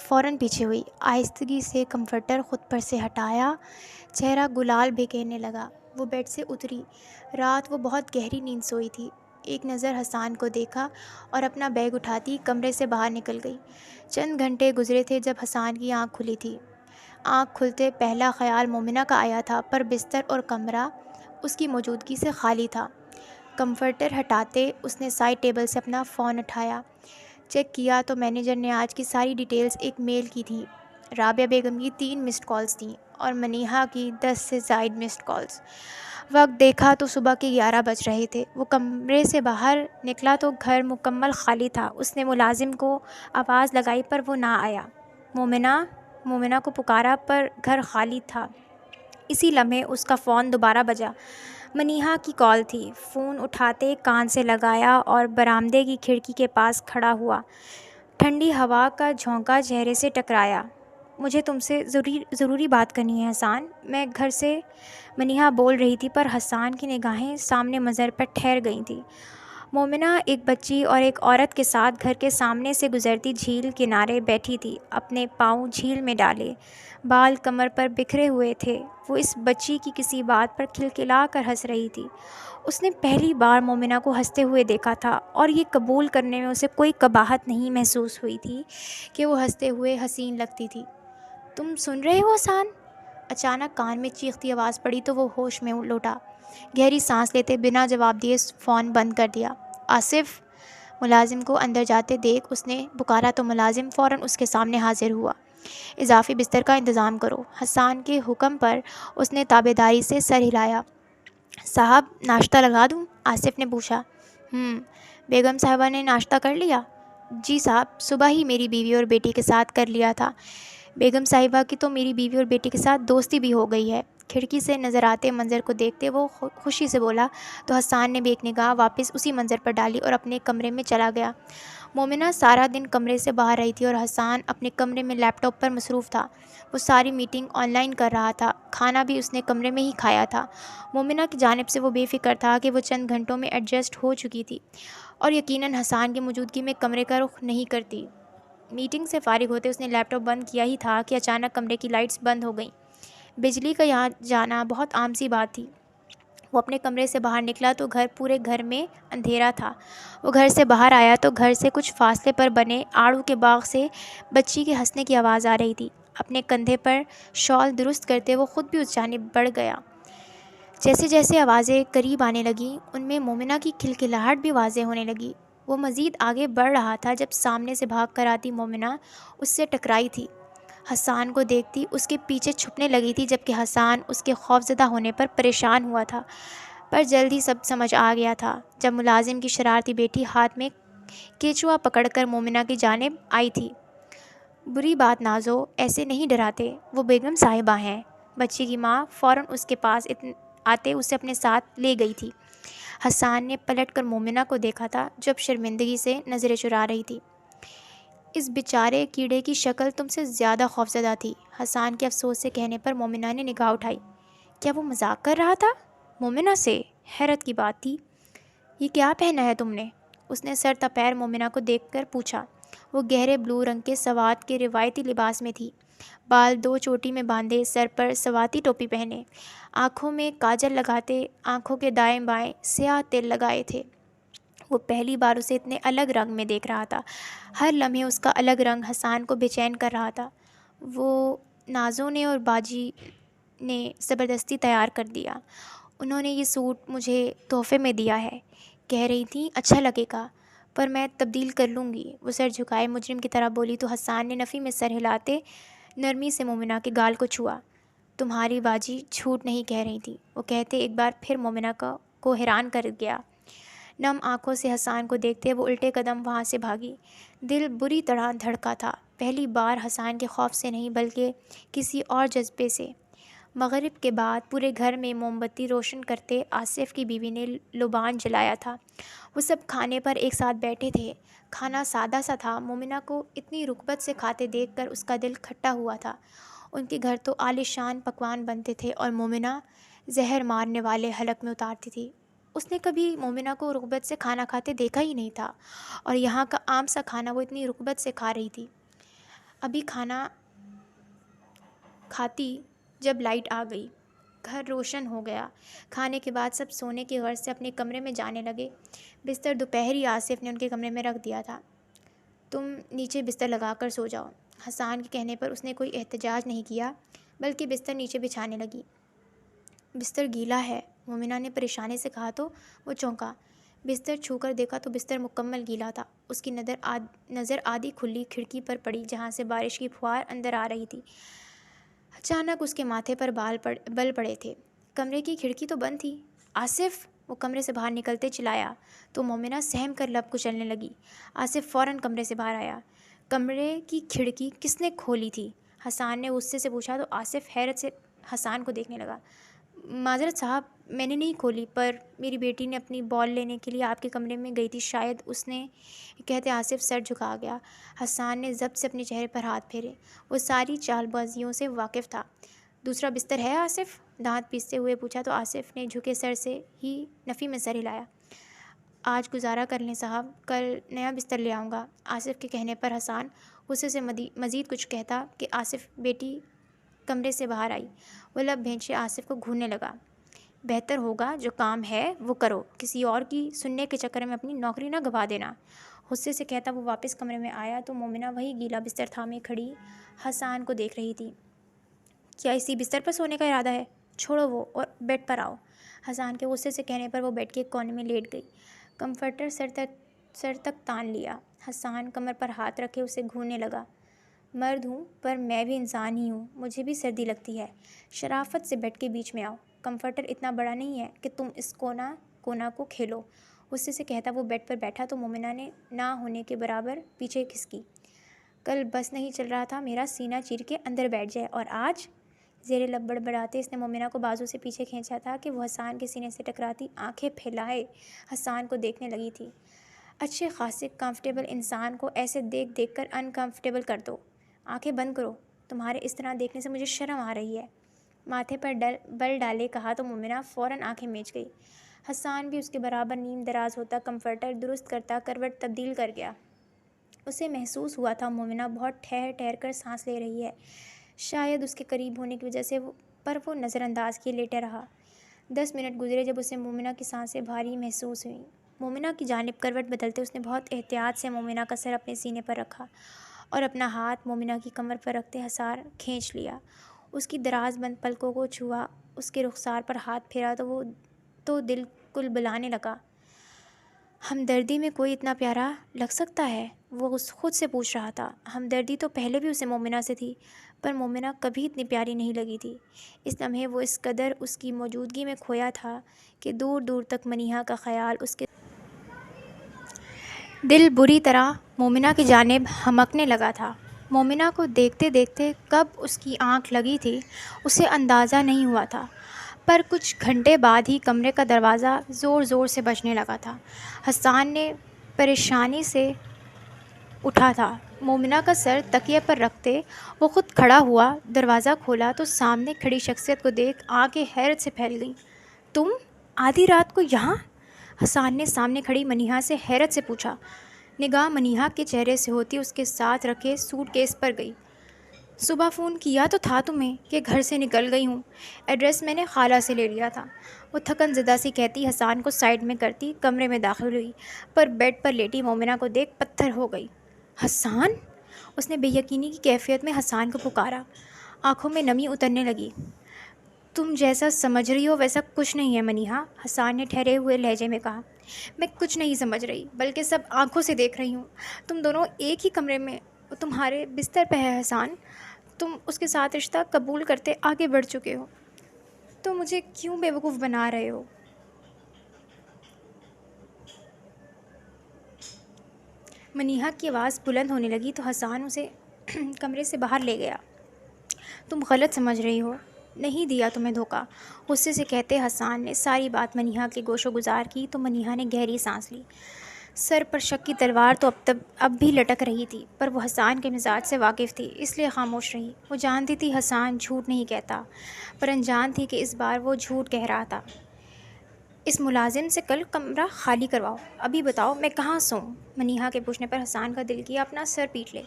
فوراً پیچھے ہوئی، آہستگی سے کمفرٹر خود پر سے ہٹایا، چہرہ گلال بکھیرنے لگا۔ وہ بیڈ سے اتری۔ رات وہ بہت گہری نیند سوئی تھی۔ ایک نظر حسان کو دیکھا اور اپنا بیگ اٹھاتی کمرے سے باہر نکل گئی۔ چند گھنٹے گزرے تھے جب حسان کی آنکھ کھلی تھی۔ آنکھ کھلتے پہلا خیال مومنہ کا آیا تھا، پر بستر اور کمرہ اس کی موجودگی سے خالی تھا۔ کمفرٹر ہٹاتے اس نے سائڈ ٹیبل سے اپنا فون اٹھایا۔ چیک کیا تو مینیجر نے آج کی ساری ڈیٹیلز ایک میل کی تھیں۔ رابعہ بیگم کی 3 مسڈ کالز تھیں اور منیحہ کی 10 سے زائد مسڈ کالز۔ وقت دیکھا تو صبح کے 11 بج رہے تھے۔ وہ کمرے سے باہر نکلا تو گھر مکمل خالی تھا۔ اس نے ملازم کو آواز لگائی پر وہ نہ آیا۔ مومنہ کو پکارا پر گھر خالی تھا۔ اسی لمحے اس کا فون دوبارہ بجا۔ منیحہ کی کال تھی۔ فون اٹھاتے کان سے لگایا اور برآمدے کی کھڑکی کے پاس کھڑا ہوا۔ ٹھنڈی ہوا کا جھونکا چہرے سے ٹکرایا۔ مجھے تم سے ضروری بات کرنی ہے حسان، میں گھر سے منیحہ بول رہی تھی، پر حسان کی نگاہیں سامنے منظر پر ٹھہر گئی تھیں۔ مومنہ ایک بچی اور ایک عورت کے ساتھ گھر کے سامنے سے گزرتی جھیل کنارے بیٹھی تھی، اپنے پاؤں جھیل میں ڈالے، بال کمر پر بکھرے ہوئے تھے۔ وہ اس بچی کی کسی بات پر کھلکھلا کر ہنس رہی تھی۔ اس نے پہلی بار مومنہ کو ہنستے ہوئے دیکھا تھا اور یہ قبول کرنے میں اسے کوئی قباحت نہیں محسوس ہوئی تھی کہ وہ ہنستے ہوئے حسین لگتی تھی۔ تم سن رہے ہو حسان؟ اچانک کان میں چیختی آواز پڑی تو وہ ہوش میں لوٹا۔ گہری سانس لیتے بنا جواب دیے فون بند کر دیا۔ آصف! ملازم کو اندر جاتے دیکھ اس نے پکارا تو ملازم فوراً اس کے سامنے حاضر ہوا۔ اضافی بستر کا انتظام کرو۔ حسان کے حکم پر اس نے تابعداری سے سر ہلایا۔ صاحب، ناشتہ لگا دوں؟ آصف نے پوچھا۔ بیگم صاحبہ نے ناشتہ کر لیا؟ جی صاحب، صبح ہی میری بیوی اور بیٹی کے ساتھ کر لیا تھا۔ بیگم صاحبہ کی تو میری بیوی اور بیٹی کے ساتھ دوستی بھی ہو گئی ہے۔ کھڑکی سے نظر آتے منظر کو دیکھتے وہ خوشی سے بولا تو حسان نے بھی ایک نگاہ واپس اسی منظر پر ڈالی اور اپنے کمرے میں چلا گیا۔ مومنہ سارا دن کمرے سے باہر رہی تھی اور حسان اپنے کمرے میں لیپ ٹاپ پر مصروف تھا۔ وہ ساری میٹنگ آن لائن کر رہا تھا۔ کھانا بھی اس نے کمرے میں ہی کھایا تھا۔ مومنہ کی جانب سے وہ بے فکر تھا کہ وہ چند گھنٹوں میں ایڈجسٹ ہو چکی تھی اور یقیناً حسان کی موجودگی میں کمرے کا رخ نہیں کرتی۔ میٹنگ سے فارغ ہوتے اس نے لیپ ٹاپ بند کیا ہی تھا کہ اچانک کمرے کی لائٹس بند ہو گئیں۔ بجلی کا یہاں جانا بہت عام سی بات تھی۔ وہ اپنے کمرے سے باہر نکلا تو پورے گھر میں اندھیرا تھا۔ وہ گھر سے باہر آیا تو گھر سے کچھ فاصلے پر بنے آڑو کے باغ سے بچی کے ہنسنے کی آواز آ رہی تھی۔ اپنے کندھے پر شال درست کرتے وہ خود بھی اس جانب بڑھ گیا۔ جیسے جیسے آوازیں قریب آنے لگیں ان میں مومنہ کی کھلکھلاہٹ بھی واضح ہونے لگی۔ وہ مزید آگے بڑھ رہا تھا جب سامنے سے بھاگ کر آتی مومنہ اس سے ٹکرائی تھی۔ حسان کو دیکھتی اس کے پیچھے چھپنے لگی تھی، جبکہ حسان اس کے خوفزدہ ہونے پر پریشان ہوا تھا، پر جلد ہی سب سمجھ آ گیا تھا۔ جب ملازم کی شرارتی بیٹی ہاتھ میں کیچوا پکڑ کر مومنہ کی جانب آئی تھی۔ بری بات نازو، ایسے نہیں ڈراتے، وہ بیگم صاحبہ ہیں۔ بچی کی ماں فوراً اس کے پاس آتے اسے اپنے ساتھ لے گئی تھی۔ حسان نے پلٹ کر مومنہ کو دیکھا تھا جو اب شرمندگی سے نظریں چرا رہی تھی۔ اس بیچارے کیڑے کی شکل تم سے زیادہ خوفزدہ تھی، حسان کے افسوس سے کہنے پر مومنہ نے نگاہ اٹھائی۔ کیا وہ مذاق کر رہا تھا؟ مومنہ سے حیرت کی بات تھی۔ یہ کیا پہنا ہے تم نے؟ اس نے سر تپیر مومنہ کو دیکھ کر پوچھا۔ وہ گہرے بلو رنگ کے سوات کے روایتی لباس میں تھی، بال دو چوٹی میں باندھے، سر پر سواتی ٹوپی پہنے، آنکھوں میں کاجل لگاتے، آنکھوں کے دائیں بائیں سیاہ تل لگائے تھے۔ وہ پہلی بار اسے اتنے الگ رنگ میں دیکھ رہا تھا۔ ہر لمحے اس کا الگ رنگ حسان کو بے چین کر رہا تھا۔ وہ نازو نے اور باجی نے زبردستی تیار کر دیا۔ انہوں نے یہ سوٹ مجھے تحفے میں دیا ہے، کہہ رہی تھیں اچھا لگے گا، پر میں تبدیل کر لوں گی۔ وہ سر جھکائے مجرم کی طرح بولی تو حسان نے نفی میں سر ہلاتے نرمی سے مومنہ کے گال کو چھوا۔ تمہاری باجی جھوٹ نہیں کہہ رہی تھی، وہ کہتے ایک بار پھر مومنہ کو حیران کر گیا۔ نم آنکھوں سے حسان کو دیکھتے وہ الٹے قدم وہاں سے بھاگی۔ دل بری طرح دھڑکا تھا، پہلی بار حسان کے خوف سے نہیں بلکہ کسی اور جذبے سے۔ مغرب کے بعد پورے گھر میں موم بتی روشن کرتے آصف کی بیوی نے لبان جلایا تھا۔ وہ سب کھانے پر ایک ساتھ بیٹھے تھے۔ کھانا سادہ سا تھا، مومنہ کو اتنی رغبت سے کھاتے دیکھ کر اس کا دل کھٹا ہوا تھا۔ ان کے گھر تو عالی شان پکوان بنتے تھے اور مومنہ زہر مارنے والے حلق میں اتارتی تھی۔ اس نے کبھی مومنہ کو رغبت سے کھانا کھاتے دیکھا ہی نہیں تھا، اور یہاں کا عام سا کھانا وہ اتنی رغبت سے کھا رہی تھی۔ ابھی کھانا کھاتی جب لائٹ آ گئی، گھر روشن ہو گیا۔ کھانے کے بعد سب سونے کی غرض سے اپنے کمرے میں جانے لگے۔ بستر دوپہر ہی آصف نے ان کے کمرے میں رکھ دیا تھا۔ تم نیچے بستر لگا کر سو جاؤ۔ حسان کے کہنے پر اس نے کوئی احتجاج نہیں کیا، بلکہ بستر نیچے بچھانے لگی۔ بستر گیلا ہے، مومنہ نے پریشانی سے کہا تو وہ چونکا۔ بستر چھو کر دیکھا تو بستر مکمل گیلا تھا۔ اس کی نظر آدھی کھلی کھڑکی پر پڑی جہاں سے بارش کی پھوار اندر آ رہی تھی۔ اچانک اس کے ماتھے پر بل پڑے تھے۔ کمرے کی کھڑکی تو بند تھی۔ آصف! وہ کمرے سے باہر نکلتے چلایا تو مومنہ سہم کر لب کچلنے لگی۔ آصف فوراً کمرے سے باہر آیا۔ کمرے کی کھڑکی کس نے کھولی تھی؟ حسان نے غصے سے پوچھا تو آصف حیرت سے حسان کو دیکھنے لگا۔ معذرت صاحب، میں نے نہیں کھولی، پر میری بیٹی نے اپنی بال لینے کے لیے آپ کے کمرے میں گئی تھی، شاید اس نے، کہتے آصف سر جھکا گیا۔ حسان نے ضبط سے اپنے چہرے پر ہاتھ پھیرے۔ وہ ساری چال بازیوں سے واقف تھا۔ دوسرا بستر ہے آصف؟ دانت پیستے ہوئے پوچھا تو آصف نے جھکے سر سے ہی نفی میں سر ہلایا۔ آج گزارا کر لیں صاحب، کل نیا بستر لے آؤں گا۔ آصف کے کہنے پر حسان غصے سے مزید کچھ کہتا کہ آصف بیٹی کمرے سے باہر آئی۔ وہ لب بھینچے آصف کو گھورنے لگا۔ بہتر ہوگا جو کام ہے وہ کرو، کسی اور کی سننے کے چکر میں اپنی نوکری نہ گنوا دینا، غصے سے کہتا وہ واپس کمرے میں آیا تو مومنہ وہی گیلا بستر تھامے کھڑی حسان کو دیکھ رہی تھی۔ کیا اسی بستر پر سونے کا ارادہ ہے؟ چھوڑو وہ اور بیڈ پر آؤ۔ حسان کے غصے سے کہنے پر وہ بیڈ کے ایک کونے میں لیٹ گئی۔ کمفرٹر سر تک تان لیا۔ حسان کمر پر ہاتھ رکھے اسے گھورنے لگا۔ مرد ہوں پر میں بھی انسان ہی ہوں، مجھے بھی سردی لگتی ہے، شرافت سے بیڈ کے بیچ میں آؤ۔ کمفرٹر اتنا بڑا نہیں ہے کہ تم اس کونا کو کھیلو، غصے سے کہتا وہ بیڈ پر بیٹھا تو مومنہ نے نہ ہونے کے برابر پیچھے کھسکی۔ کل بس نہیں چل رہا تھا میرا سینہ چیر کے اندر بیٹھ جائے، اور آج؟ زیر لب بڑبڑاتے اس نے مومنہ کو بازو سے پیچھے کھینچا تھا کہ وہ حسان کے سینے سے ٹکراتی آنکھیں پھیلائے حسان کو دیکھنے لگی تھی۔ اچھے خاصے کمفرٹیبل انسان کو ایسے دیکھ دیکھ کر انکمفرٹیبل کر دو۔ آنکھیں بند کرو، تمہارے اس طرح دیکھنے سے مجھے شرم آ رہی ہے۔ ماتھے پر بل ڈالے کہا تو مومنہ فوراً آنکھیں میچ گئی۔ حسان بھی اس کے برابر نیم دراز ہوتا کمفرٹر درست کرتا کروٹ تبدیل کر گیا۔ اسے محسوس ہوا تھا مومنہ بہت ٹھہر ٹھہر کر سانس لے رہی ہے، شاید اس کے قریب ہونے کی وجہ سے، پر وہ نظر انداز کیے لیٹا رہا۔ 10 منٹ گزرے جب اسے مومنہ کی سانسیں بھاری محسوس ہوئیں۔ مومنہ کی جانب کروٹ بدلتے اس نے بہت احتیاط سے مومنہ کا سر اپنے سینے پر رکھا اور اپنا ہاتھ مومنہ کی کمر پر رکھتے حسار کھینچ لیا۔ اس کی دراز بند پلکوں کو چھوا، اس کے رخسار پر ہاتھ پھیرا تو وہ دل کلبلانے لگا۔ ہمدردی میں کوئی اتنا پیارا لگ سکتا ہے؟ وہ خود سے پوچھ رہا تھا۔ ہمدردی تو پہلے بھی اسے مومنہ سے تھی، پر مومنہ کبھی اتنی پیاری نہیں لگی تھی۔ اس لمحے وہ اس قدر اس کی موجودگی میں کھویا تھا کہ دور دور تک منیہا کا خیال اس کے دل بری طرح مومنہ کی جانب ہمکنے لگا تھا۔ مومنہ کو دیکھتے دیکھتے کب اس کی آنکھ لگی تھی اسے اندازہ نہیں ہوا تھا، پر کچھ گھنٹے بعد ہی کمرے کا دروازہ زور زور سے بجنے لگا تھا۔ حسان نے پریشانی سے اٹھا تھا۔ مومنہ کا سر تکیے پر رکھتے وہ خود کھڑا ہوا، دروازہ کھولا تو سامنے کھڑی شخصیت کو دیکھ آنکھیں حیرت سے پھیل گئیں۔ تم آدھی رات کو یہاں؟ حسان نے سامنے کھڑی منیہا سے حیرت سے پوچھا۔ نگاہ منیہا کے چہرے سے ہوتی اس کے ساتھ رکھے سوٹ کیس پر گئی۔ صبح فون کیا تو تھا تمہیں کہ گھر سے نکل گئی ہوں، ایڈریس میں نے خالہ سے لے لیا تھا، وہ تھکن زدہ سی کہتی حسان کو سائڈ میں کرتی کمرے میں داخل ہوئی، پر بیڈ پر لیٹی مومنہ کو دیکھ پتھر ہو گئی۔ حسان؟ اس نے بے یقینی کی کیفیت میں حسان کو پکارا، آنکھوں میں نمی اترنے لگی۔ تم جیسا سمجھ رہی ہو ویسا کچھ نہیں ہے منیہا، حسان نے ٹھہرے ہوئے لہجے میں کہا۔ میں کچھ نہیں سمجھ رہی، بلکہ سب آنکھوں سے دیکھ رہی ہوں۔ تم دونوں ایک ہی کمرے میں، تمہارے بستر پہ ہے حسان، تم اس کے ساتھ رشتہ قبول کرتے آگے بڑھ چکے ہو، تو مجھے کیوں بیوقوف بنا رہے ہو؟ منیہا کی آواز بلند ہونے لگی تو حسان اسے کمرے سے باہر لے گیا۔ تم غلط سمجھ رہی ہو، نہیں دیا تمہیں دھوکہ، غصے سے کہتے حسان نے ساری بات منیہا کے گوش و گزار کی تو منیہا نے گہری سانس لی۔ سر پر شک کی تلوار تو اب بھی لٹک رہی تھی، پر وہ حسان کے مزاج سے واقف تھی، اس لیے خاموش رہی۔ وہ جانتی تھی حسان جھوٹ نہیں کہتا، پر انجان تھی کہ اس بار وہ جھوٹ کہہ رہا تھا۔ اس ملازم سے کل کمرہ خالی کرواؤ، ابھی بتاؤ میں کہاں سوؤں؟ منیہا کے پوچھنے پر حسان کا دل کیا اپنا سر پیٹ لے۔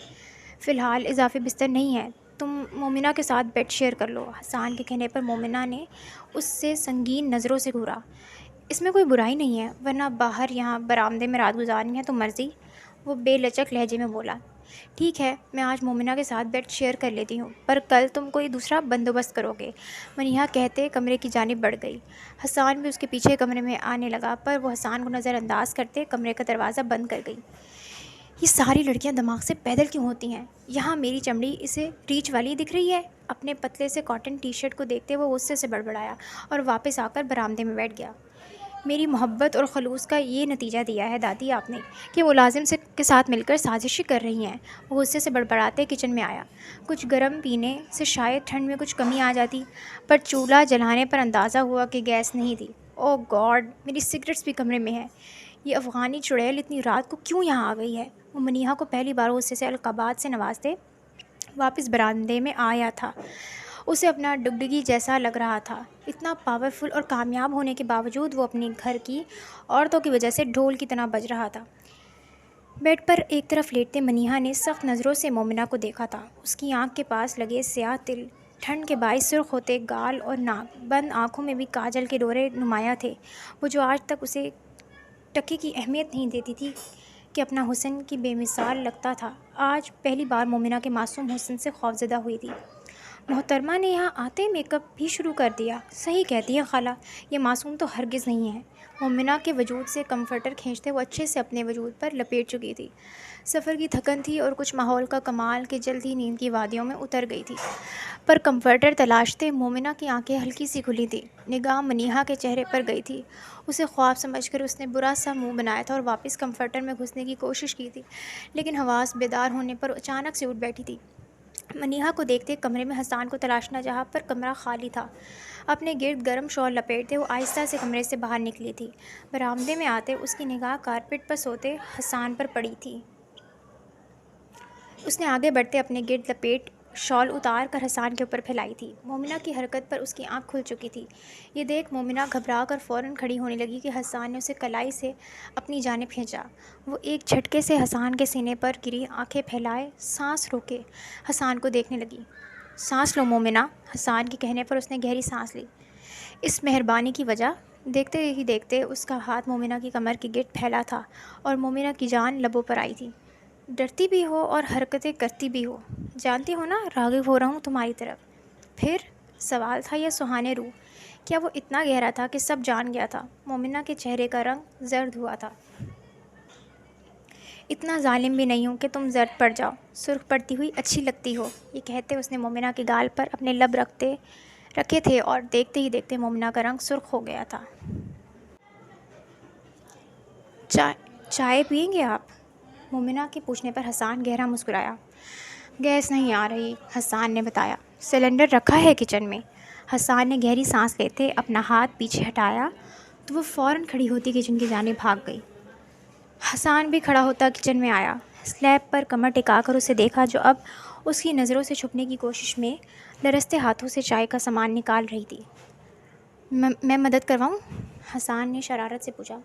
فی الحال اضافی بستر نہیں ہے، تم مومنہ کے ساتھ بیڈ شیئر کر لو۔ حسان کے کہنے پر مومنہ نے اس سے سنگین نظروں سے گھورا۔ اس میں کوئی برائی نہیں ہے، ورنہ باہر یہاں برآمدے میں رات گزارنی ہے تو مرضی، وہ بے لچک لہجے میں بولا۔ ٹھیک ہے، میں آج مومنہ کے ساتھ بیڈ شیئر کر لیتی ہوں، پر کل تم کوئی دوسرا بندوبست کرو گے، منیہا کہتے کمرے کی جانب بڑھ گئی۔ حسان بھی اس کے پیچھے کمرے میں آنے لگا، پر وہ حسان کو نظر انداز کرتے کمرے کا دروازہ بند کر گئی۔ یہ ساری لڑکیاں دماغ سے پیدل کیوں ہوتی ہیں؟ یہاں میری چمڑی اسے ریچھ والی دکھ رہی ہے؟ اپنے پتلے سے کاٹن ٹی شرٹ کو دیکھتے وہ غصے سے بڑبڑایا اور واپس آ کر برآمدے میں بیٹھ گیا۔ میری محبت اور خلوص کا یہ نتیجہ دیا ہے دادی آپ نے کہ ملازم کے ساتھ مل کر سازشیں کر رہی ہیں۔ وہ غصے سے بڑبڑاتے کچن میں آیا۔ کچھ گرم پینے سے شاید ٹھنڈ میں کچھ کمی آ جاتی، پر چولہا جلانے پر اندازہ ہوا کہ گیس نہیں تھی۔ او گاڈ، میری سگریٹس بھی کمرے میں ہیں، یہ افغانی چڑیل اتنی رات کو کیوں یہاں آ گئی ہے؟ وہ منیہا کو پہلی بار غصے سے القابات سے نوازتے واپس برآمدے میں آیا تھا۔ اسے اپنا ڈگڈگی جیسا لگ رہا تھا۔ اتنا پاورفل اور کامیاب ہونے کے باوجود وہ اپنے گھر کی عورتوں کی وجہ سے ڈھول کی طرح بج رہا تھا۔ بیڈ پر ایک طرف لیٹتے منیہا نے سخت نظروں سے مومنہ کو دیکھا تھا۔ اس کی آنکھ کے پاس لگے سیاہ تل ٹھنڈ کے باعث سرخ ہوتے گال اور ناک، بند آنکھوں میں بھی کاجل کے ڈورے نمایاں تھے۔ وہ جو آج تک اسے ٹکے کی اہمیت نہیں دیتی تھی کہ اپنا حسن کی بے مثال لگتا تھا، آج پہلی بار مومنہ کے معصوم حسن سے خوفزدہ ہوئی تھی۔ محترمہ نے یہاں آتے میک اپ بھی شروع کر دیا، صحیح کہتی ہیں خالہ، یہ معصوم تو ہرگز نہیں ہے۔ مومنہ کے وجود سے کمفرٹر کھینچتے وہ اچھے سے اپنے وجود پر لپیٹ چکی تھی۔ سفر کی تھکن تھی اور کچھ ماحول کا کمال کہ جلد ہی نیند کی وادیوں میں اتر گئی تھی، پر کمفرٹر تلاشتے مومنہ کی آنکھیں ہلکی سی کھلی تھیں۔ نگاہ منیہا کے چہرے پر گئی تھی، اسے خواب سمجھ کر اس نے برا سا منہ بنایا تھا اور واپس کمفرٹر میں گھسنے کی کوشش کی تھی، لیکن حواس بیدار ہونے پر اچانک سے اٹھ بیٹھی تھی۔ منیہا کو دیکھتے کمرے میں حسان کو تلاشنا چاہا، پر کمرہ خالی تھا۔ اپنے گرد گرم شال لپیٹتے وہ آہستہ سے کمرے سے باہر نکلی تھی۔ برآمدے میں آتے اس کی نگاہ کارپیٹ پر سوتے حسان پر پڑی تھی۔ اس نے آگے بڑھتے اپنے گرد لپیٹ شال اتار کر حسان کے اوپر پھیلائی تھی۔ مومنہ کی حرکت پر اس کی آنکھ کھل چکی تھی۔ یہ دیکھ مومنہ گھبرا کر فوراً کھڑی ہونے لگی کہ حسان نے اسے کلائی سے اپنی جانب کھینچا۔ وہ ایک جھٹکے سے حسان کے سینے پر گری، آنکھیں پھیلائے سانس روکے حسان کو دیکھنے لگی۔ سانس لو مومنہ، حسان کے کہنے پر اس نے گہری سانس لی۔ اس مہربانی کی وجہ؟ دیکھتے ہی دیکھتے اس کا ہاتھ مومنہ کی کمر کے گرد پھیلا تھا اور مومنہ کی جان لبوں پر آئی تھی۔ ڈرتی بھی ہو اور حرکتیں کرتی بھی ہو، جانتی ہو نا راغب ہو رہا ہوں تمہاری طرف۔ پھر؟ سوال تھا یا سہانے روح؟ کیا وہ اتنا گہرا تھا کہ سب جان گیا تھا؟ مومنہ کے چہرے کا رنگ زرد ہوا تھا۔ اتنا ظالم بھی نہیں ہوں کہ تم زرد پڑ جاؤ، سرخ پڑتی ہوئی اچھی لگتی ہو۔ یہ کہتے اس نے مومنہ کے گال پر اپنے لب رکھے تھے اور دیکھتے ہی دیکھتے مومنہ کا رنگ سرخ ہو گیا تھا۔ چائے پئیں گے آپ؟ مومنہ کے پوچھنے پر حسان گہرا مسکرایا۔ گیس نہیں آ رہی، حسان نے بتایا۔ سلنڈر رکھا ہے کچن میں۔ حسان نے گہری سانس لیتے اپنا ہاتھ پیچھے ہٹایا تو وہ فوراً کھڑی ہوتی کچن کی جانب بھاگ گئی۔ حسان بھی کھڑا ہوتا کچن میں آیا، سلیب پر کمر ٹکا کر اسے دیکھا جو اب اس کی نظروں سے چھپنے کی کوشش میں لرزتے ہاتھوں سے چائے کا سامان نکال رہی تھی۔ میں مدد کرواؤں؟ حسان نے شرارت سے پوچھا۔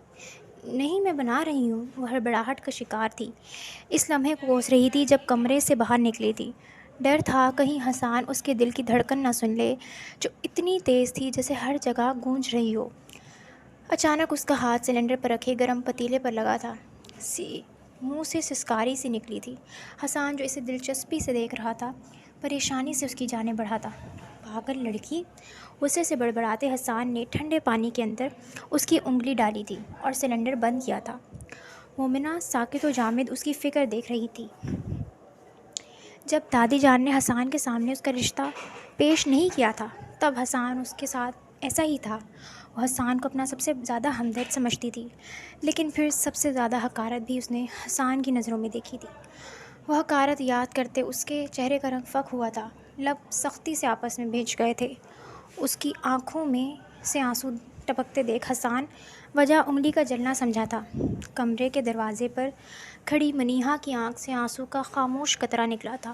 نہیں، میں بنا رہی ہوں۔ وہ ہڑبڑاہٹ کا شکار تھی، اس لمحے کو کوس رہی تھی جب کمرے سے باہر نکلی تھی۔ ڈر تھا کہیں حسان اس کے دل کی دھڑکن نہ سن لے جو اتنی تیز تھی جیسے ہر جگہ گونج رہی ہو۔ اچانک اس کا ہاتھ سلنڈر پر رکھے گرم پتیلے پر لگا تھا۔ منہ سے سسکاری سی نکلی تھی۔ حسان جو اسے دلچسپی سے دیکھ رہا تھا پریشانی سے اس کی جانب بڑھا تھا۔ پاگل لڑکی! غصے سے بڑبڑاتے حسان نے ٹھنڈے پانی کے اندر اس کی انگلی ڈالی تھی اور سلنڈر بند کیا تھا۔ مومنہ ساکت و جامد اس کی فکر دیکھ رہی تھی۔ جب دادی جان نے حسان کے سامنے اس کا رشتہ پیش نہیں کیا تھا تب حسان اس کے ساتھ ایسا ہی تھا۔ وہ حسان کو اپنا سب سے زیادہ ہمدرد سمجھتی تھی، لیکن پھر سب سے زیادہ حقارت بھی اس نے حسان کی نظروں میں دیکھی تھی۔ وہ حقارت یاد کرتے اس کے چہرے کا رنگ فک ہوا تھا، لب سختی سے آپس میں بھیج گئے تھے۔ اس کی آنکھوں میں سے آنسو ٹپکتے دیکھ حسان وجہ انگلی کا جلنا سمجھا تھا۔ کمرے کے دروازے پر کھڑی منیہا کی آنکھ سے آنسو کا خاموش قطرہ نکلا تھا۔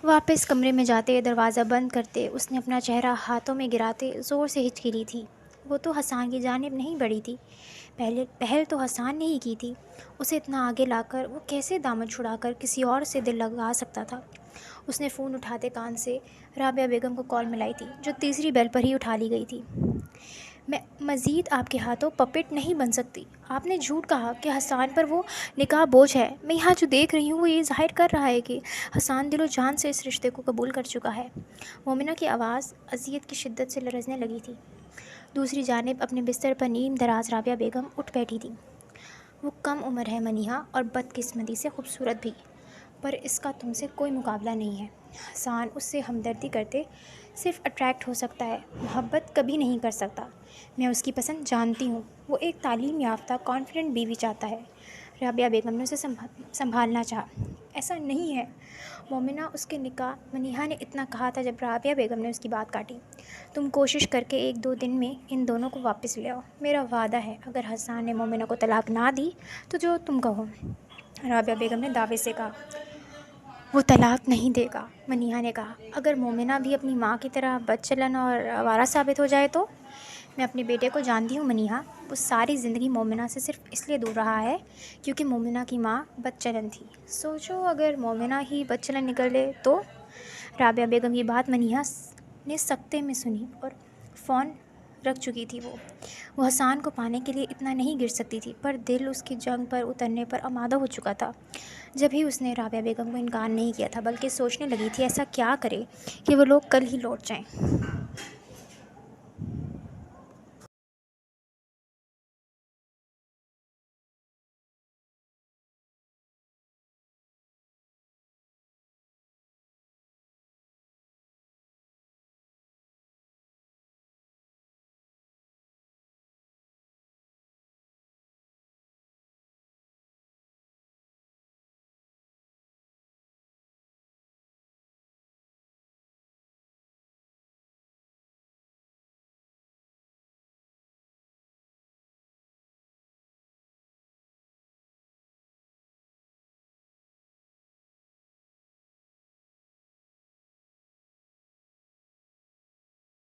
واپس کمرے میں جاتے دروازہ بند کرتے اس نے اپنا چہرہ ہاتھوں میں گراتے زور سے ہچکی لی تھی۔ وہ تو حسان کی جانب نہیں بڑھی تھی، پہل تو حسان نے ہی کی تھی۔ اسے اتنا آگے لا کر وہ کیسے دامن چھڑا کر کسی اور سے دل لگا سکتا تھا؟ اس نے فون اٹھاتے کان سے رابعہ بیگم کو کال ملائی تھی جو تیسری بیل پر ہی اٹھا لی گئی تھی۔ میں مزید آپ کے ہاتھوں پپٹ نہیں بن سکتی۔ آپ نے جھوٹ کہا کہ حسان پر وہ نکاح بوجھ ہے۔ میں یہاں جو دیکھ رہی ہوں وہ یہ ظاہر کر رہا ہے کہ حسان دل و جان سے اس رشتے کو قبول کر چکا ہے۔ مومنہ کی آواز اذیت کی شدت سے لرزنے لگی تھی۔ دوسری جانب اپنے بستر پر نیم دراز رابعہ بیگم اٹھ بیٹھی تھی۔ وہ کم عمر ہے منیہا اور بدقسمتی سے خوبصورت بھی، پر اس کا تم سے کوئی مقابلہ نہیں ہے۔ حسان اس سے ہمدردی کرتے صرف اٹریکٹ ہو سکتا ہے، محبت کبھی نہیں کر سکتا۔ میں اس کی پسند جانتی ہوں۔ وہ ایک تعلیم یافتہ کانفیڈنٹ بیوی چاہتا ہے۔ رابعہ بیگم نے اسے سنبھالنا چاہا۔ ایسا نہیں ہے مومنہ، اس کے نکاح منیہا نے اتنا کہا تھا جب رابعہ بیگم نے اس کی بات کاٹی۔ تم کوشش کر کے 1-2 دن میں ان دونوں کو واپس لے آؤ۔ میرا وعدہ ہے اگر حسان نے مومنہ کو طلاق نہ دی تو جو تم کہو۔ رابعہ بیگم نے دعوے سے کہا۔ وہ طلاق نہیں دے گا، منیہا نے کہا۔ اگر مومنہ بھی اپنی ماں کی طرح بد چلن اور آوارہ ثابت ہو جائے تو؟ میں اپنے بیٹے کو جانتی ہوں منیہا، وہ ساری زندگی مومنہ سے صرف اس لیے دور رہا ہے کیونکہ مومنہ کی ماں بد چلن تھی۔ سوچو اگر مومنہ ہی بد چلن نکلے تو؟ رابعہ بیگم کی بات منیہا نے سکتے میں سنی اور فون رکھ چکی تھی۔ وہ حسان کو پانے کے لیے اتنا نہیں گر سکتی تھی، پر دل اس کی جنگ پر اترنے پر آمادہ ہو چکا تھا۔ جب ہی اس نے رابعہ بیگم کو انکار نہیں کیا تھا بلکہ سوچنے لگی تھی ایسا کیا کرے کہ وہ لوگ کل ہی لوٹ جائیں۔